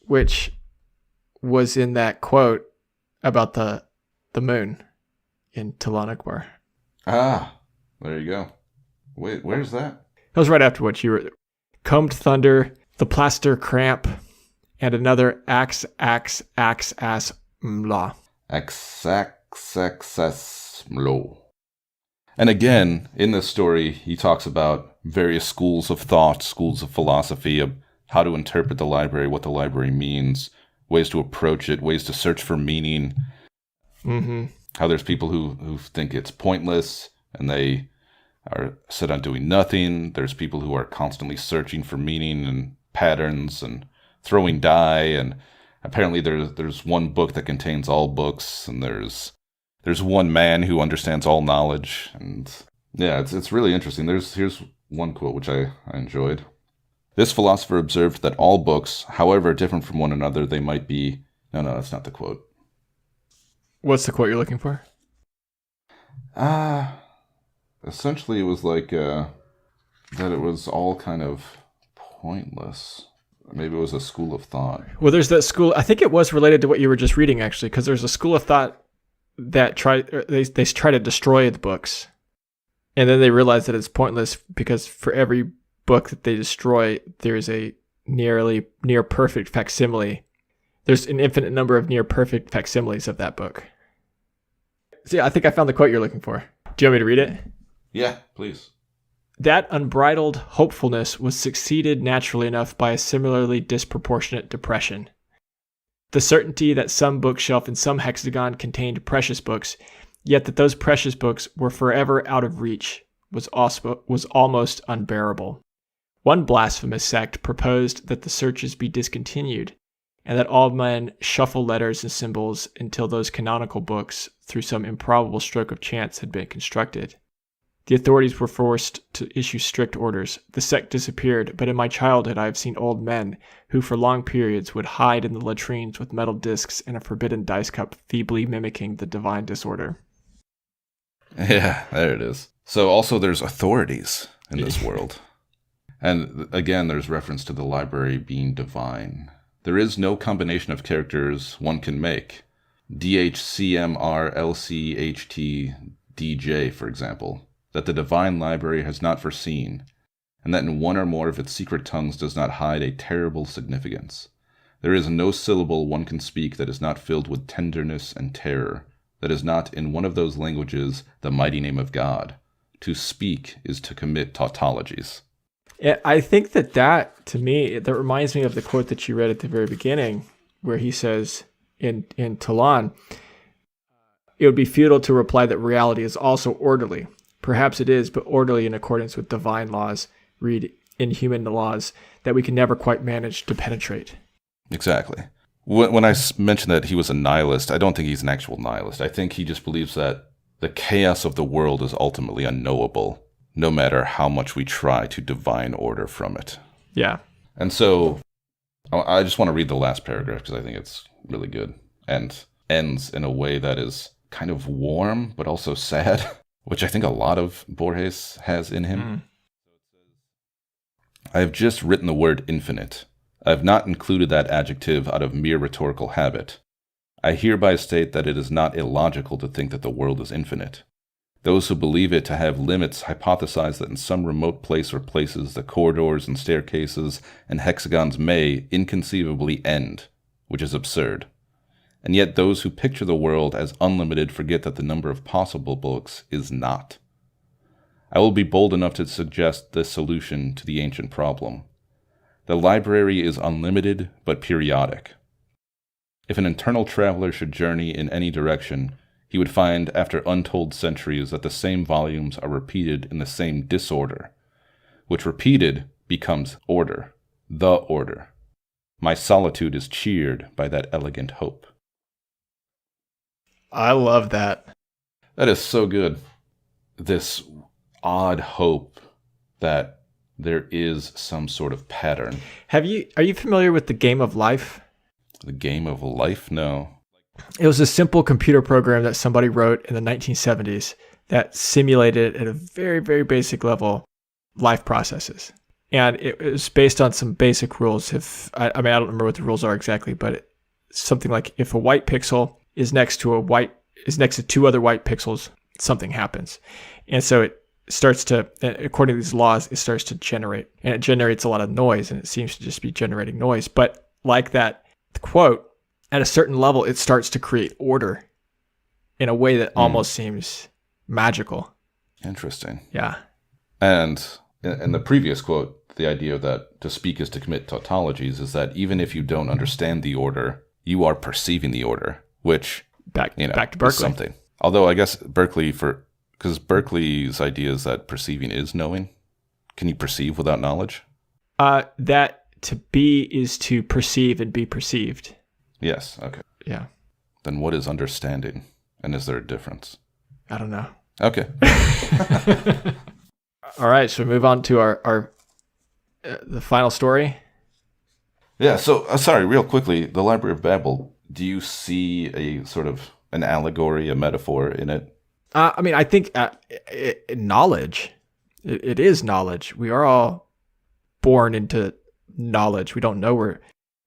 which was in that quote about the moon in Tlön Uqbar. Ah, there you go. Wait, where's that? That was right after what you were. Combed Thunder, The Plaster Cramp, and another Ax, Mla. Mlo. And again, in this story, he talks about various schools of thought, schools of philosophy, of how to interpret the library, what the library means, ways to approach it, ways to search for meaning. Mm-hmm. How there's people who think it's pointless and they are set on doing nothing. There's people who are constantly searching for meaning and patterns and throwing die. And apparently there's one book that contains all books, and there's one man who understands all knowledge. And yeah, it's really interesting. Here's one quote which I enjoyed. This philosopher observed that all books, however different from one another they might be... No, that's not the quote. What's the quote you're looking for? Essentially it was like that it was all kind of pointless. Maybe it was a school of thought. Well, there's that school... I think it was related to what you were just reading, actually, because there's a school of thought that try to destroy the books. And then they realize that it's pointless because for every book that they destroy, there's a near perfect facsimile. There's an infinite number of near perfect facsimiles of that book. See, I think I found the quote you're looking for. Do you want me to read it? Yeah, please. That unbridled hopefulness was succeeded naturally enough by a similarly disproportionate depression. The certainty that some bookshelf in some hexagon contained precious books, yet that those precious books were forever out of reach, was almost unbearable. One blasphemous sect proposed that the searches be discontinued, and that all men shuffle letters and symbols until those canonical books, through some improbable stroke of chance, had been constructed. The authorities were forced to issue strict orders. The sect disappeared, but in my childhood I have seen old men who for long periods would hide in the latrines with metal discs and a forbidden dice cup feebly mimicking the divine disorder. Yeah, there it is. So also there's authorities in this world. And again, there's reference to the library being divine. There is no combination of characters one can make. DHCMRLCHTDJ, for example, that the divine library has not foreseen, and that in one or more of its secret tongues does not hide a terrible significance. There is no syllable one can speak that is not filled with tenderness and terror, that is not in one of those languages the mighty name of God. To speak is to commit tautologies. Yeah, I think that to me, that reminds me of the quote that you read at the very beginning, where he says in Tlon, it would be futile to reply that reality is also orderly. Perhaps it is, but orderly in accordance with divine laws, read inhuman laws, that we can never quite manage to penetrate. Exactly. When I mentioned that he was a nihilist, I don't think he's an actual nihilist. I think he just believes that the chaos of the world is ultimately unknowable, no matter how much we try to divine order from it. Yeah. And so I just want to read the last paragraph because I think it's really good and ends in a way that is kind of warm but also sad, which I think a lot of Borges has in him. I have just written the word infinite. I have not included that adjective out of mere rhetorical habit. I hereby state that it is not illogical to think that the world is infinite. Those who believe it to have limits hypothesize that in some remote place or places the corridors and staircases and hexagons may inconceivably end, which is absurd. And yet those who picture the world as unlimited forget that the number of possible books is not. I will be bold enough to suggest the solution to the ancient problem. The library is unlimited but periodic. If an eternal traveler should journey in any direction, he would find after untold centuries that the same volumes are repeated in the same disorder, which repeated becomes order, the order. My solitude is cheered by that elegant hope. I love that. That is so good. This odd hope that there is some sort of pattern. Are you familiar with the game of life? The game of life? No. It was a simple computer program that somebody wrote in the 1970s that simulated at a very, very basic level life processes. And it was based on some basic rules. I don't remember what the rules are exactly, but something like if a white pixel is next to two other white pixels, something happens. And so it starts to, according to these laws, it starts to generate. And it generates a lot of noise, and it seems to just be generating noise. But like that quote, at a certain level, it starts to create order in a way that almost seems magical. Interesting. Yeah. And in the previous quote, the idea that to speak is to commit tautologies is that even if you don't understand the order, you are perceiving the order, which back to Berkeley. is something. Although I guess because Berkeley's idea is that perceiving is knowing. Can you perceive without knowledge? That to be is to perceive and be perceived. Yes. Okay. Yeah. Then what is understanding, and is there a difference? I don't know. Okay. All right, so we move on to our the final story. Yeah, so, sorry, real quickly, the Library of Babel, do you see a sort of an allegory, a metaphor in it? I think knowledge, it is knowledge. We are all born into knowledge. We don't know where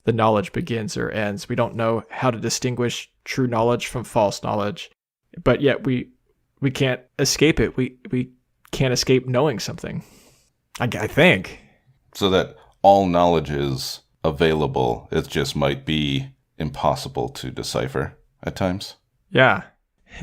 the knowledge begins or ends. We don't know how to distinguish true knowledge from false knowledge, but yet we can't escape it. We can't escape knowing something, I think. So that all knowledge is available. It just might be impossible to decipher at times. Yeah.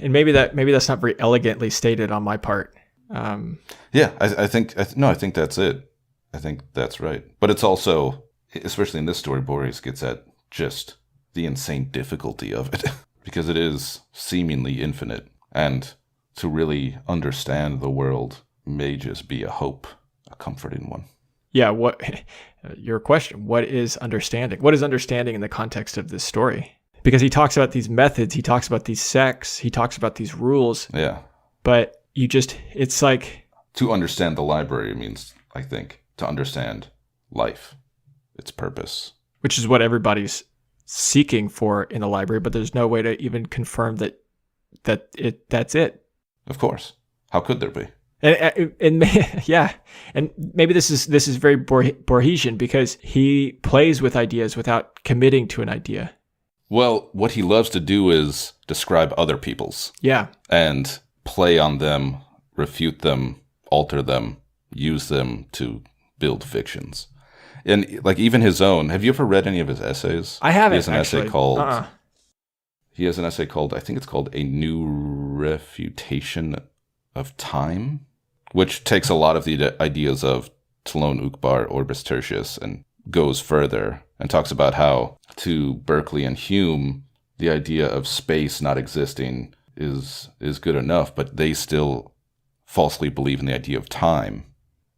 And maybe that's not very elegantly stated on my part. Yeah, I think that's it. I think that's right. But it's also, especially in this story, Borges gets at just the insane difficulty of it because it is seemingly infinite. And to really understand the world may just be a hope, a comforting one. Yeah, your question, what is understanding? What is understanding in the context of this story? Because he talks about these methods, he talks about these sects, he talks about these rules. Yeah. But it's like... To understand the library means, I think, to understand life, its purpose. Which is what everybody's seeking for in the library, but there's no way to even confirm that's it. Of course. How could there be? And yeah, and maybe this is very Borgesian because he plays with ideas without committing to an idea. Well, what he loves to do is describe other people's. Yeah. And play on them, refute them, alter them, use them to build fictions. And like even his own, have you ever read any of his essays? I haven't. He has an actually. essay called. He has an essay called, I think it's called A New Refutation of Time, which takes a lot of the ideas of Tlön, Uqbar, Orbis Tertius and goes further and talks about how to Berkeley and Hume, the idea of space not existing is good enough, but they still falsely believe in the idea of time.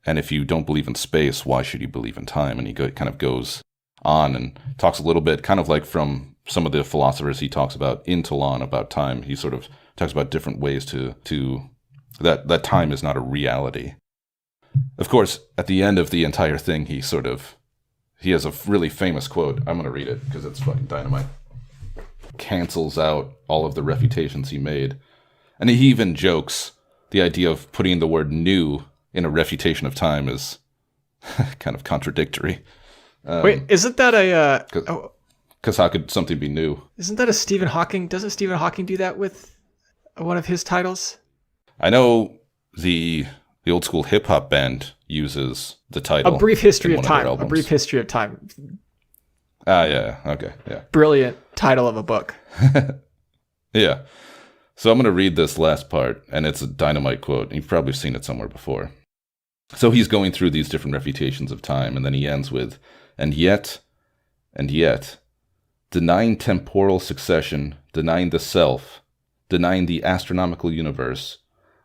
And if you don't believe in space, why should you believe in time? And he kind of goes on and talks a little bit, kind of like from some of the philosophers he talks about in Tlön about time. He sort of talks about different ways to that time is not a reality. Of course, at the end of the entire thing, he has a really famous quote. I'm going to read it because it's fucking dynamite. Cancels out all of the refutations he made. And he even jokes the idea of putting the word new in a refutation of time is kind of contradictory. Wait, isn't that a... Because how could something be new? Isn't that a Stephen Hawking? Doesn't Stephen Hawking do that with one of his titles? I know the old school hip hop band uses the title. A Brief History of Time. A Brief History of Time. Yeah. Okay. Yeah. Brilliant title of a book. Yeah. So I'm going to read this last part, and it's a dynamite quote. You've probably seen it somewhere before. So he's going through these different refutations of time, and then he ends with, and yet, denying temporal succession, denying the self, denying the astronomical universe,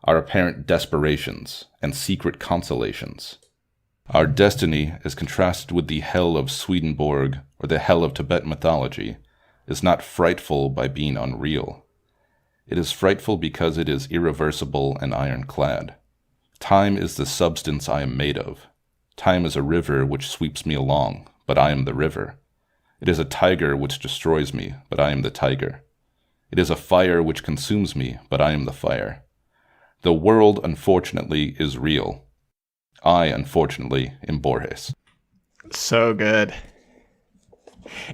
our apparent desperations and secret consolations. Our destiny, as contrasted with the hell of Swedenborg or the hell of Tibet mythology, is not frightful by being unreal. It is frightful because it is irreversible and ironclad. Time is the substance I am made of. Time is a river which sweeps me along, but I am the river. It is a tiger which destroys me, but I am the tiger. It is a fire which consumes me, but I am the fire. The world, unfortunately, is real. I, unfortunately, am Borges. So good.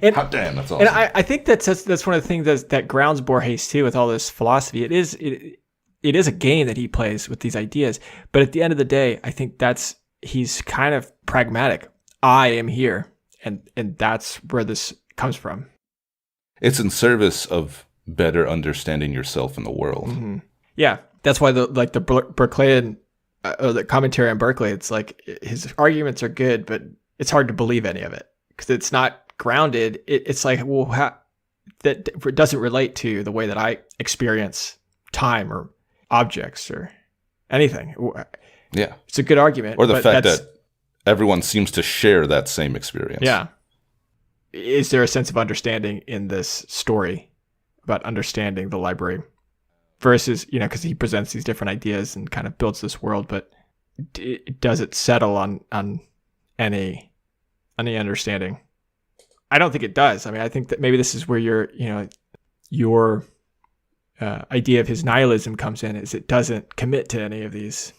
And, hot damn, that's awesome. And I think that's one of the things that grounds Borges too with all this philosophy. It is a game that he plays with these ideas, but at the end of the day, I think he's kind of pragmatic. I am here, and that's where this comes from. It's in service of better understanding yourself in the world. Mm-hmm. Yeah, that's why the Berkeleyan the commentary on Berkeley, it's like his arguments are good, but it's hard to believe any of it because it's not grounded. It's like, well, that doesn't relate to the way that I experience time or objects or anything. Yeah, it's a good argument. Or the fact that everyone seems to share that same experience. Yeah. Is there a sense of understanding in this story about understanding the library? Versus, because he presents these different ideas and kind of builds this world, but does it settle on any understanding? I don't think it does. I mean, I think that maybe this is where your idea of his nihilism comes in, is it doesn't commit to any of these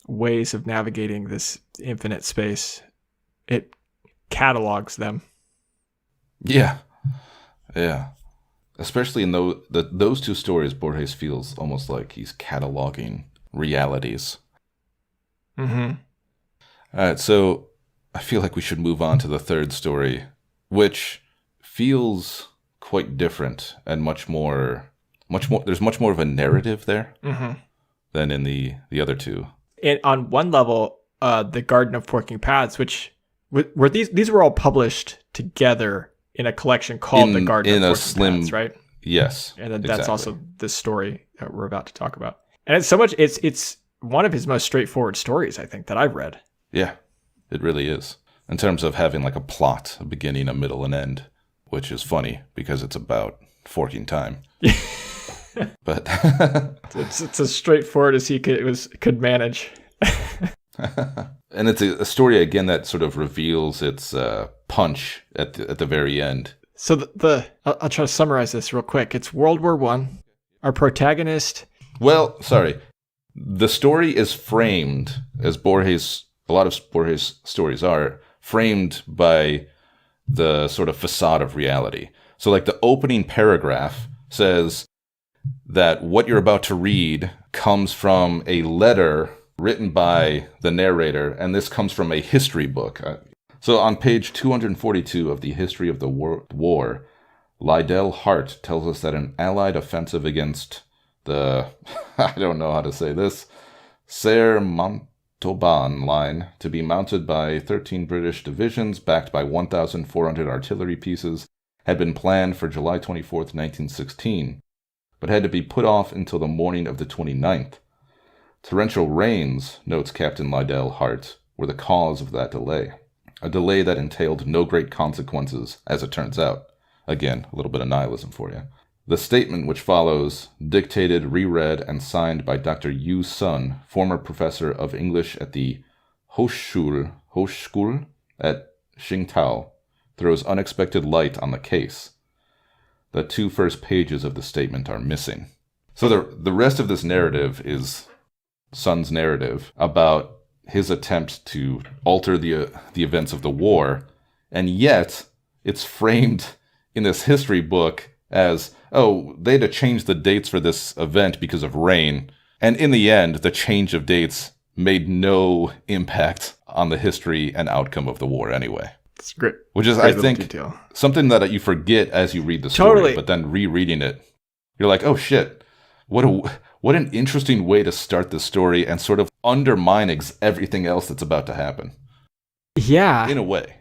ways of navigating this infinite space. It catalogs them. Yeah. Yeah. Especially in those two stories, Borges feels almost like he's cataloging realities. Mm-hmm. All right, so I feel like we should move on to the third story, which feels quite different and much more. There's much more of a narrative there than in the other two. And on one level, the Garden of Forking Paths, which were these were all published together in a collection called The Garden of Forking Paths, right? Yes. And then that's also the story that we're about to talk about. And it's so much, it's one of his most straightforward stories, I think, that I've read. Yeah, it really is. In terms of having like a plot, a beginning, a middle, and end, which is funny because it's about forking time. But it's as straightforward as he could manage. And it's a story, again, that sort of reveals its punch at the very end. So I'll try to summarize this real quick. It's World War I. Our protagonist... Well, sorry. The story is framed, as a lot of Borges stories are, framed by the sort of facade of reality. So like the opening paragraph says that what you're about to read comes from a letter written by the narrator, and this comes from a history book. So on page 242 of the History of the War, Liddell Hart tells us that an Allied offensive against the, I don't know how to say this, Serre Montauban line, to be mounted by 13 British divisions backed by 1,400 artillery pieces, had been planned for July 24th, 1916, but had to be put off until the morning of the 29th. Torrential rains, notes Captain Liddell Hart, were the cause of that delay. A delay that entailed no great consequences, as it turns out. Again, a little bit of nihilism for you. The statement which follows, dictated, reread, and signed by Dr. Yu Sun, former professor of English at the Hochschule at Tsingtao, throws unexpected light on the case. The two first pages of the statement are missing. So the rest of this narrative is Sun's narrative about his attempt to alter the events of the war, and yet it's framed in this history book as, oh, they had to change the dates for this event because of rain, and in the end, the change of dates made no impact on the history and outcome of the war anyway. It's great. Which is, I think, something that you forget as you read the story, totally. But then rereading it, you're like, oh shit, what an interesting way to start the story and sort of undermine everything else that's about to happen. Yeah. In a way.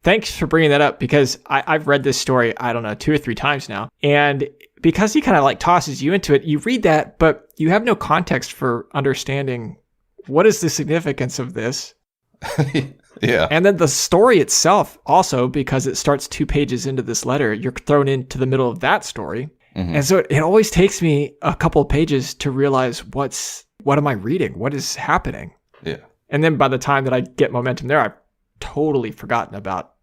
Thanks for bringing that up, because I've read this story, I don't know, 2 or 3 times now. And because he kind of like tosses you into it, you read that, but you have no context for understanding what is the significance of this. Yeah. And then the story itself also, because it starts 2 pages into this letter, you're thrown into the middle of that story. Mm-hmm. And so it always takes me a couple of pages to realize what am I reading? What is happening? Yeah. And then by the time that I get momentum there, I've totally forgotten about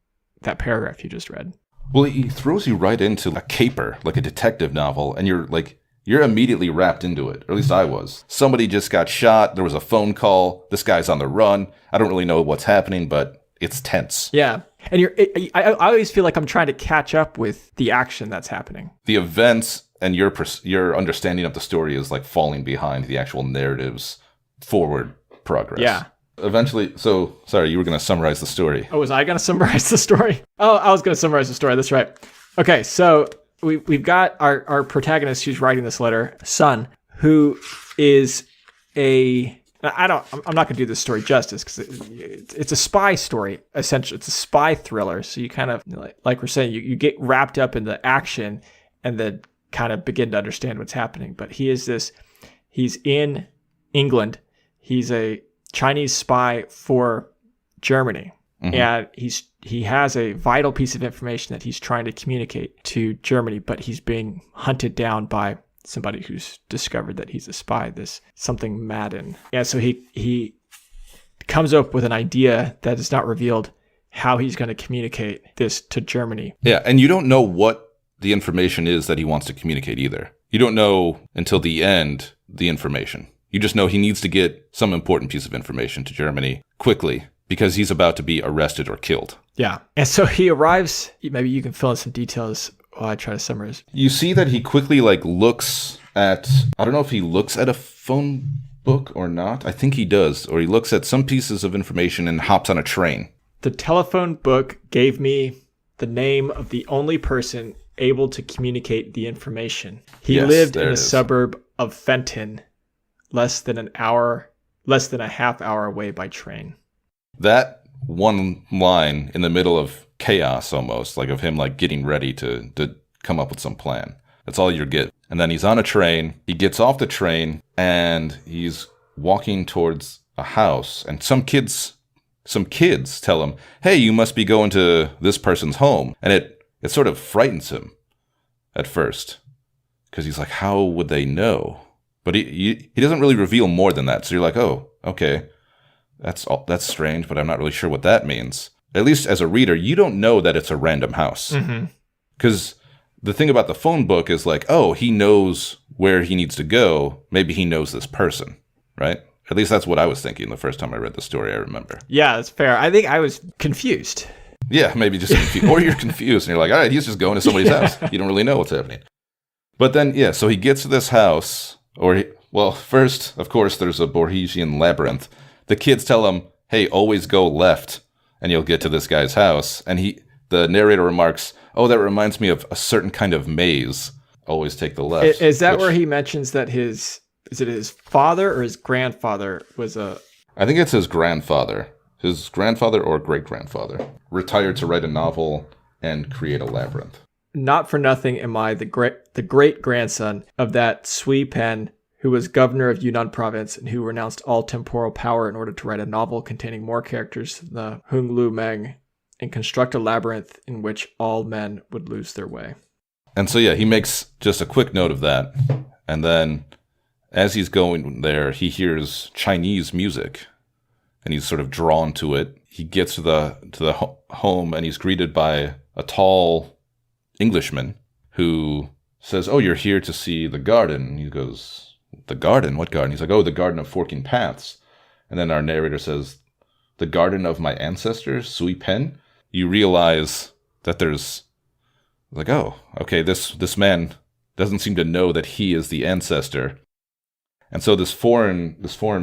that paragraph you just read. Well, he throws you right into a caper, like a detective novel, and you're immediately wrapped into it. Or at least I was. Somebody just got shot. There was a phone call. This guy's on the run. I don't really know what's happening, but it's tense. Yeah. And I always feel like I'm trying to catch up with the action that's happening. The events and your understanding of the story is like falling behind the actual narrative's forward progress. Yeah. Eventually, so, sorry, you were going to summarize the story. Oh, was I going to summarize the story? Oh, I was going to summarize the story. That's right. Okay, so we've got our protagonist who's writing this letter, Sun, who is I'm not going to do this story justice because it's a spy story, essentially. It's a spy thriller. So you kind of, like we're saying, you get wrapped up in the action and then kind of begin to understand what's happening. But he's in England. He's a Chinese spy for Germany. Mm-hmm. And he has a vital piece of information that he's trying to communicate to Germany, but he's being hunted down by somebody who's discovered that he's a spy, something Madden. And so he comes up with an idea that is not revealed how he's going to communicate this to Germany. Yeah, and you don't know what the information is that he wants to communicate either. You don't know until the end the information. You just know he needs to get some important piece of information to Germany quickly because he's about to be arrested or killed. Yeah. And so he arrives. Maybe you can fill in some details while I try to summarize. You see that he quickly looks at, I don't know if he looks at a phone book or not. I think he does. Or he looks at some pieces of information and hops on a train. The telephone book gave me the name of the only person able to communicate the information. He lived in a suburb of Fenton, less than a half hour away by train. That one line in the middle of chaos almost, like of him getting ready to come up with some plan. That's all you get. And then he's on a train. He gets off the train and he's walking towards a house. And some kids tell him, "Hey, you must be going to this person's home." And it sort of frightens him at first because he's like, how would they know? But he doesn't really reveal more than that. So you're like, oh, okay, that's strange, but I'm not really sure what that means. At least as a reader, you don't know that it's a random house. Because the thing about the phone book is oh, he knows where he needs to go. Maybe he knows this person, right? At least that's what I was thinking the first time I read the story, I remember. Yeah, that's fair. I think I was confused. Yeah, maybe just confused. Or you're confused and you're like, all right, he's just going to somebody's house. You don't really know what's happening. But then, yeah, so he gets to this house, first, of course, there's a Borgesian labyrinth. The kids tell him, hey, always go left and you'll get to this guy's house. And the narrator remarks, oh, that reminds me of a certain kind of maze. Always take the left. Is that where he mentions that is it his father or his grandfather was a... I think it's his grandfather. His grandfather or great-grandfather retired to write a novel and create a labyrinth. Not for nothing am I the great-grandson of that Sui Pen who was governor of Yunnan province and who renounced all temporal power in order to write a novel containing more characters than the Hung Lu Meng and construct a labyrinth in which all men would lose their way. And so, yeah, he makes just a quick note of that. And then as he's going there, he hears Chinese music and he's sort of drawn to it. He gets to the home and he's greeted by a tall Englishman who says, oh, you're here to see the garden. And he goes, the garden? What garden? He's like, oh, the garden of forking paths. And then our narrator says, the garden of my ancestors, Sui Pen. You realize that there's oh, okay, this man doesn't seem to know that he is the ancestor. And so this foreign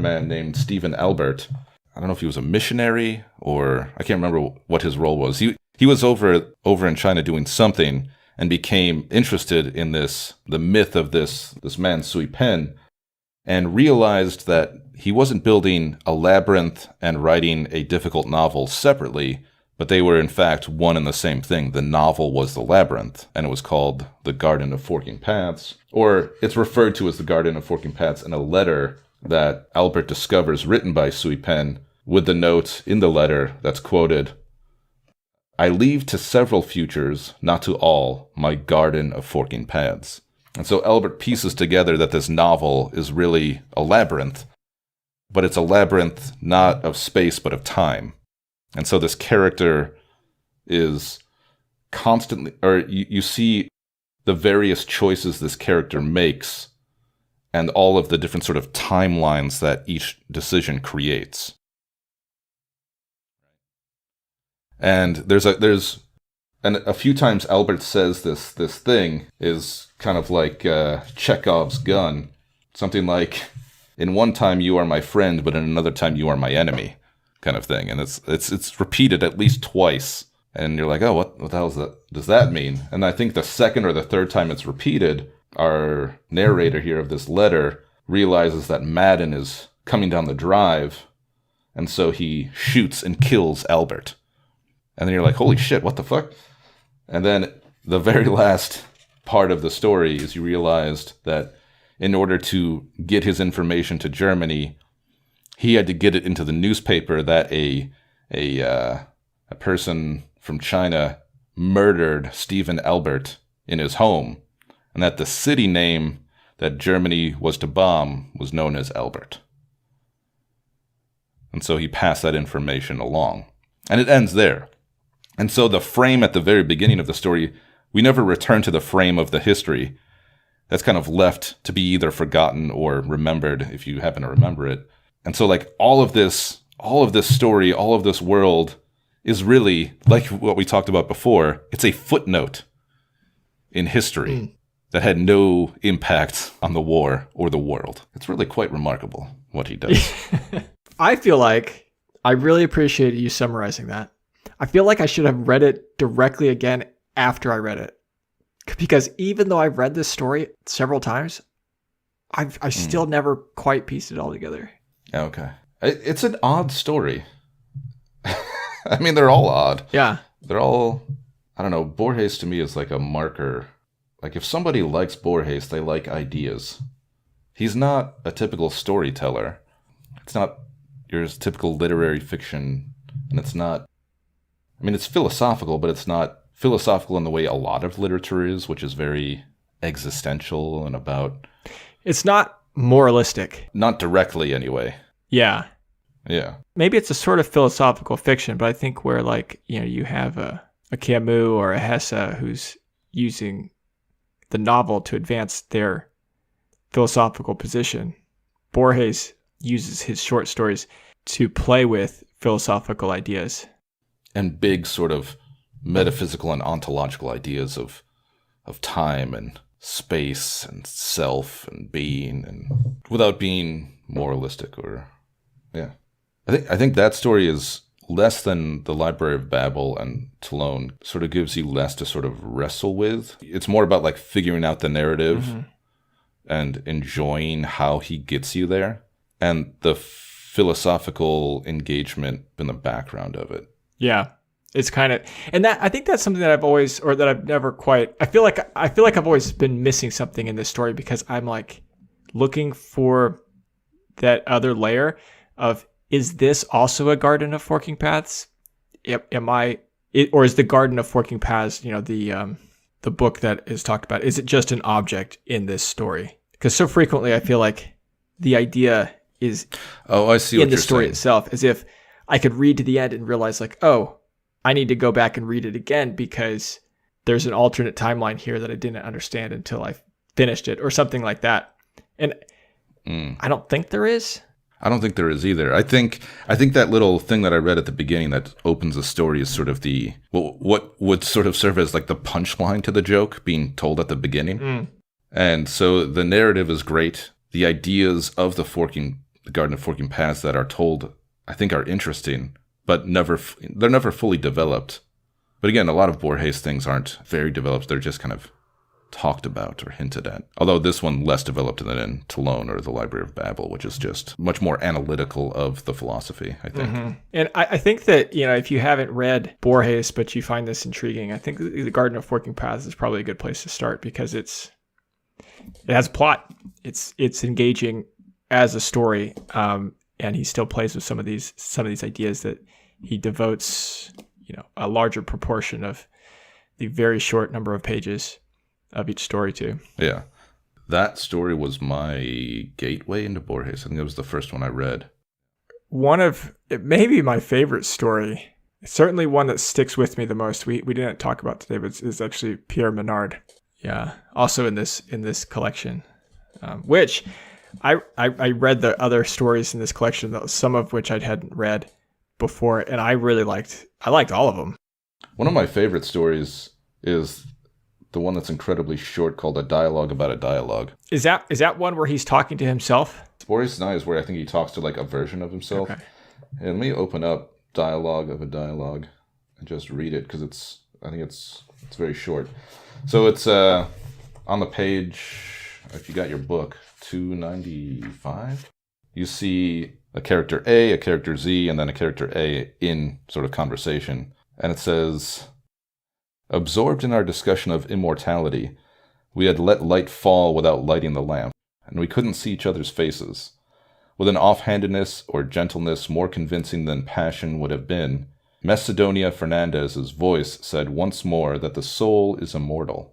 man named Stephen Albert, I don't know if he was a missionary or I can't remember what his role was. He was over in China doing something and became interested in the myth of this man Sui Pen, and realized that he wasn't building a labyrinth and writing a difficult novel separately, but they were in fact one and the same thing. The novel was The Labyrinth, and it was called The Garden of Forking Paths, or it's referred to as The Garden of Forking Paths in a letter that Albert discovers written by Sui Pen, with the note in the letter that's quoted, "I leave to several futures, not to all, my garden of forking paths." And so Albert pieces together that this novel is really a labyrinth, but it's a labyrinth not of space but of time. And so this character is constantly, or you see the various choices this character makes and all of the different sort of timelines that each decision creates. And there's a few times Albert says this thing is kind of like Chekhov's gun. Something like, in one time you are my friend, but in another time you are my enemy, kind of thing. And it's repeated at least twice. And you're like, oh, what the hell does that mean? And I think the second or the third time it's repeated, our narrator here of this letter realizes that Madden is coming down the drive, and so he shoots and kills Albert. And then you're like, holy shit, what the fuck? And then the very last part of the story is you realized that in order to get his information to Germany, he had to get it into the newspaper that a person from China murdered Stephen Albert in his home, and that the city name that Germany was to bomb was known as Albert. And so he passed that information along. And it ends there. And so the frame at the very beginning of the story, we never return to the frame of the history. That's kind of left to be either forgotten or remembered if you happen to remember it. And so like all of this story, all of this world is really, like what we talked about before, it's a footnote in history that had no impact on the war or the world. It's really quite remarkable what he does. I feel like I really appreciate you summarizing that. I feel like I should have read it directly again after I read it. Because even though I've read this story several times, I still never quite pieced it all together. Okay. It's an odd story. I mean, they're all odd. Yeah. They're all, I don't know, Borges to me is like a marker. Like if somebody likes Borges, they like ideas. He's not a typical storyteller. It's not your typical literary fiction, and it's not, I mean, it's philosophical, but it's not philosophical in the way a lot of literature is, which is very existential and about... It's not moralistic. Not directly, anyway. Yeah. Yeah. Maybe it's a sort of philosophical fiction, but I think where, like, you know, you have a Camus or a Hesse who's using the novel to advance their philosophical position, Borges uses his short stories to play with philosophical ideas. And big sort of metaphysical and ontological ideas of time and space and self and being, and without being moralistic or, yeah. I think that story is less than the Library of Babel and Tlön, sort of gives you less to sort of wrestle with. It's more about like figuring out the narrative and enjoying how he gets you there, and the philosophical engagement in the background of it. Yeah. It's kind of, and that, I think that's something that I've always, or that I've never quite, I feel like I've always been missing something in this story, because I'm like looking for that other layer of, is this also a garden of forking paths? Or is the Garden of Forking Paths, you know, the book that is talked about, is it just an object in this story? Because so frequently I feel like the idea is I see what in the story itself, as if I could read to the end and realize like, oh, I need to go back and read it again because there's an alternate timeline here that I didn't understand until I finished it, or something like that. And I don't think there is. I don't think there is either. I think that little thing that I read at the beginning that opens the story is sort of the what would sort of serve as like the punchline to the joke being told at the beginning. And so the narrative is great. The ideas of the Garden of Forking Paths that are told, I think, are interesting, but they're never fully developed. But again, a lot of Borges things aren't very developed. They're just kind of talked about or hinted at. Although this one less developed than in Tlön or the Library of Babel, which is just much more analytical of the philosophy, I think. Mm-hmm. And I think that, if you haven't read Borges, but you find this intriguing, I think The Garden of Forking Paths is probably a good place to start because it has a plot. It's engaging as a story. And he still plays with some of these ideas that he devotes, a larger proportion of the very short number of pages of each story to. Yeah. That story was my gateway into Borges. I think it was the first one I read. It may be my favorite story. Certainly one that sticks with me the most. We didn't talk about today, but it's actually Pierre Menard. Yeah. Also in this collection, which I read the other stories in this collection, some of which I hadn't read before, and I liked all of them. One of my favorite stories is the one that's incredibly short called A Dialogue About a Dialogue. Is that one where he's talking to himself? Borges and I is where I think he talks to like a version of himself. Okay. And let me open up Dialogue of a Dialogue and just read it because I think it's very short. So it's on the page, if you got your book, 295. You see a character A, a character Z, and then a character A in sort of conversation. And it says, absorbed in our discussion of immortality, we had let light fall without lighting the lamp, and we couldn't see each other's faces. With an offhandedness or gentleness more convincing than passion would have been, Macedonia Fernandez's voice said once more that the soul is immortal.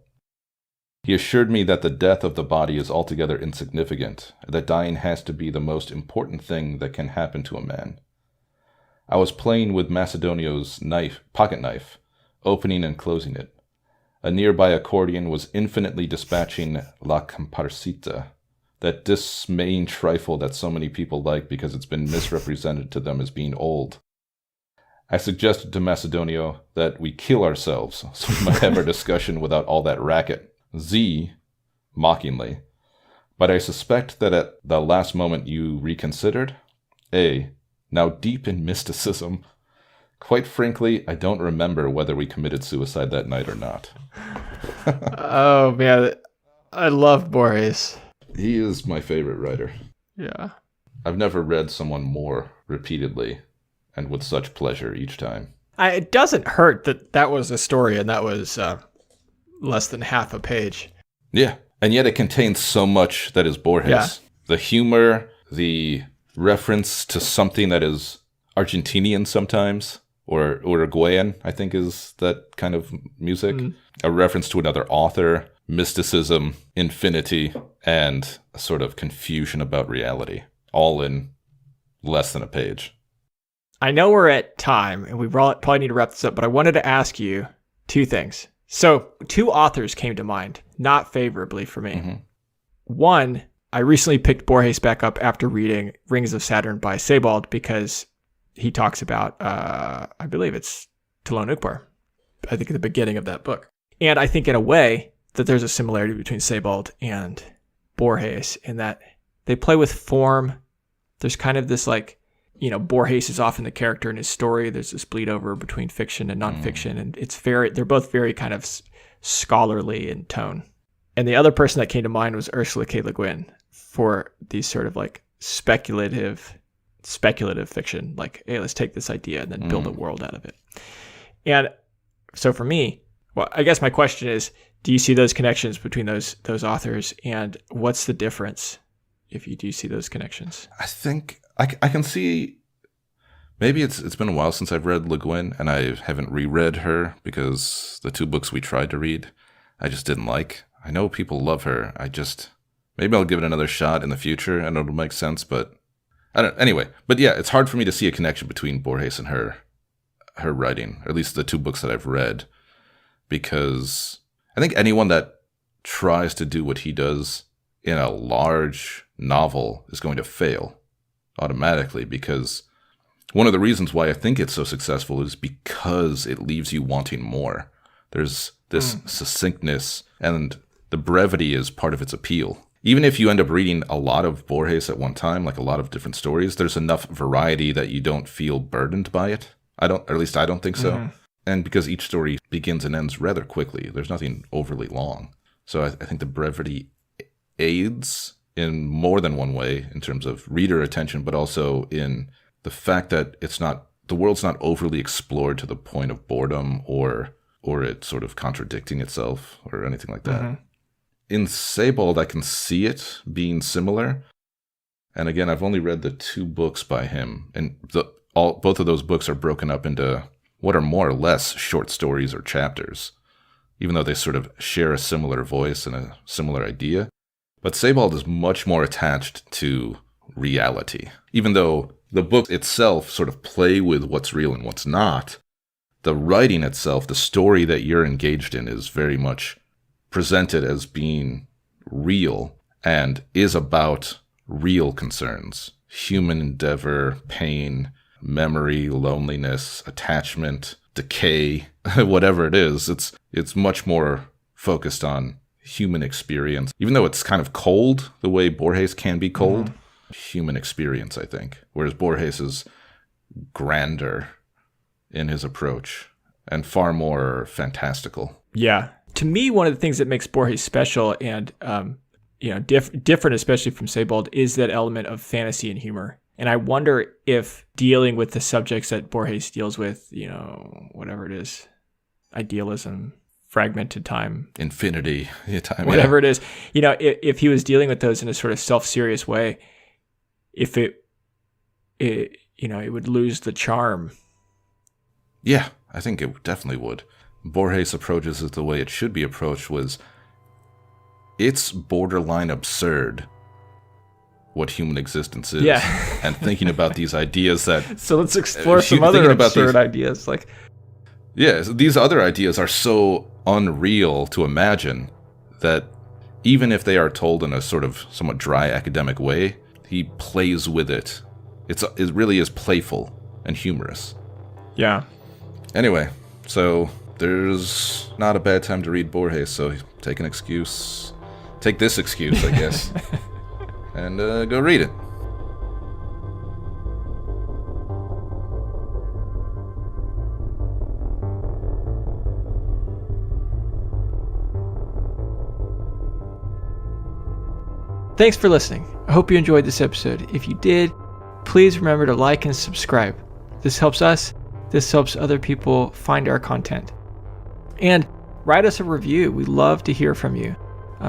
He assured me that the death of the body is altogether insignificant, and that dying has to be the most important thing that can happen to a man. I was playing with Macedonia's pocket knife, opening and closing it. A nearby accordion was infinitely dispatching La Comparsita, that dismaying trifle that so many people like because it's been misrepresented to them as being old. I suggested to Macedonia that we kill ourselves so we might have our discussion without all that racket. Z, mockingly, but I suspect that at the last moment you reconsidered. A, now deep in mysticism. Quite frankly, I don't remember whether we committed suicide that night or not. Oh, man. I love Borges. He is my favorite writer. Yeah. I've never read someone more repeatedly and with such pleasure each time. It doesn't hurt that was a story and that was less than half a page. Yeah. And yet it contains so much that is Borges. Yeah. The humor, the reference to something that is Argentinian sometimes, or Uruguayan, I think is that kind of music. Mm-hmm. A reference to another author, mysticism, infinity, and a sort of confusion about reality, all in less than a page. I know we're at time, and we probably need to wrap this up, but I wanted to ask you two things. So, two authors came to mind, not favorably for me. Mm-hmm. One, I recently picked Borges back up after reading Rings of Saturn by Sebald because he talks about, I believe it's Tlön Uqbar, I think at the beginning of that book. And I think in a way that there's a similarity between Sebald and Borges in that they play with form. There's kind of this Borges is often the character in his story. There's this bleed over between fiction and nonfiction, and they're both very kind of scholarly in tone. And the other person that came to mind was Ursula K. Le Guin for these sort of speculative fiction, hey, let's take this idea and then build a world out of it. And so for me, well, I guess my question is, do you see those connections between those authors, and what's the difference if you do see those connections? I think I can see, maybe it's been a while since I've read Le Guin, and I haven't reread her because the two books we tried to read, I just didn't like. I know people love her. Maybe I'll give it another shot in the future and it'll make sense, but I don't, anyway. But yeah, it's hard for me to see a connection between Borges and her writing, or at least the two books that I've read, because I think anyone that tries to do what he does in a large novel is going to fail automatically, because one of the reasons why I think it's so successful is because it leaves you wanting more. There's this succinctness, and the brevity is part of its appeal. Even if you end up reading a lot of Borges at one time, like a lot of different stories, there's enough variety that you don't feel burdened by it. Or at least I don't think so. Mm-hmm. And because each story begins and ends rather quickly, there's nothing overly long. So I think the brevity aids in more than one way in terms of reader attention, but also in the fact that the world's not overly explored to the point of boredom or it sort of contradicting itself or anything like that. Mm-hmm. In Sebald, I can see it being similar. And again, I've only read the 2 books by him, and both of those books are broken up into what are more or less short stories or chapters, even though they sort of share a similar voice and a similar idea. But Sebald is much more attached to reality. Even though the book itself sort of play with what's real and what's not, the writing itself, the story that you're engaged in, is very much presented as being real and is about real concerns. Human endeavor, pain, memory, loneliness, attachment, decay, whatever it is. It's much more focused on human experience. Even though it's kind of cold, the way Borges can be cold, human experience, I think. Whereas Borges is grander in his approach and far more fantastical. Yeah. To me, one of the things that makes Borges special and different, especially from Sebald, is that element of fantasy and humor. And I wonder if dealing with the subjects that Borges deals with, whatever it is, idealism, fragmented time, infinity, time, whatever it is, if he was dealing with those in a sort of self-serious way, if it would lose the charm. Yeah, I think it definitely would. Borges approaches it the way it should be approached, it's borderline absurd what human existence is. Yeah. And thinking about these ideas that... So let's explore some other absurd ideas. These other ideas are so unreal to imagine that even if they are told in a sort of somewhat dry academic way, he plays with it. It really is playful and humorous. Yeah. Anyway, so there's not a bad time to read Borges, so take an excuse. Take this excuse, I guess, and go read it. Thanks for listening. I hope you enjoyed this episode. If you did, please remember to like and subscribe. This helps us. This helps other people find our content. And write us a review. We love to hear from you.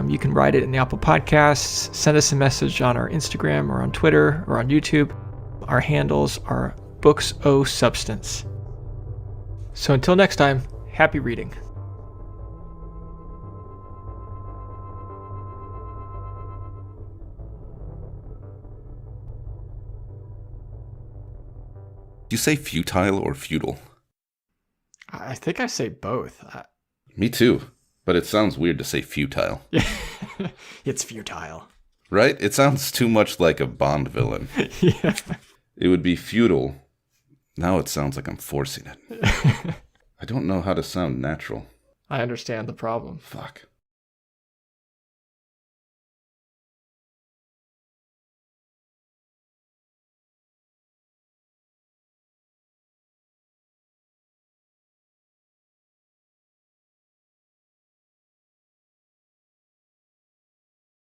You can write it in the Apple Podcasts, send us a message on our Instagram or on Twitter or on YouTube. Our handles are Books O Substance. So until next time, happy reading. Do you say futile or feudal? I think I say both. Me too. But it sounds weird to say futile. It's futile. Right? It sounds too much like a Bond villain. Yeah. It would be feudal. Now it sounds like I'm forcing it. I don't know how to sound natural. I understand the problem. Fuck.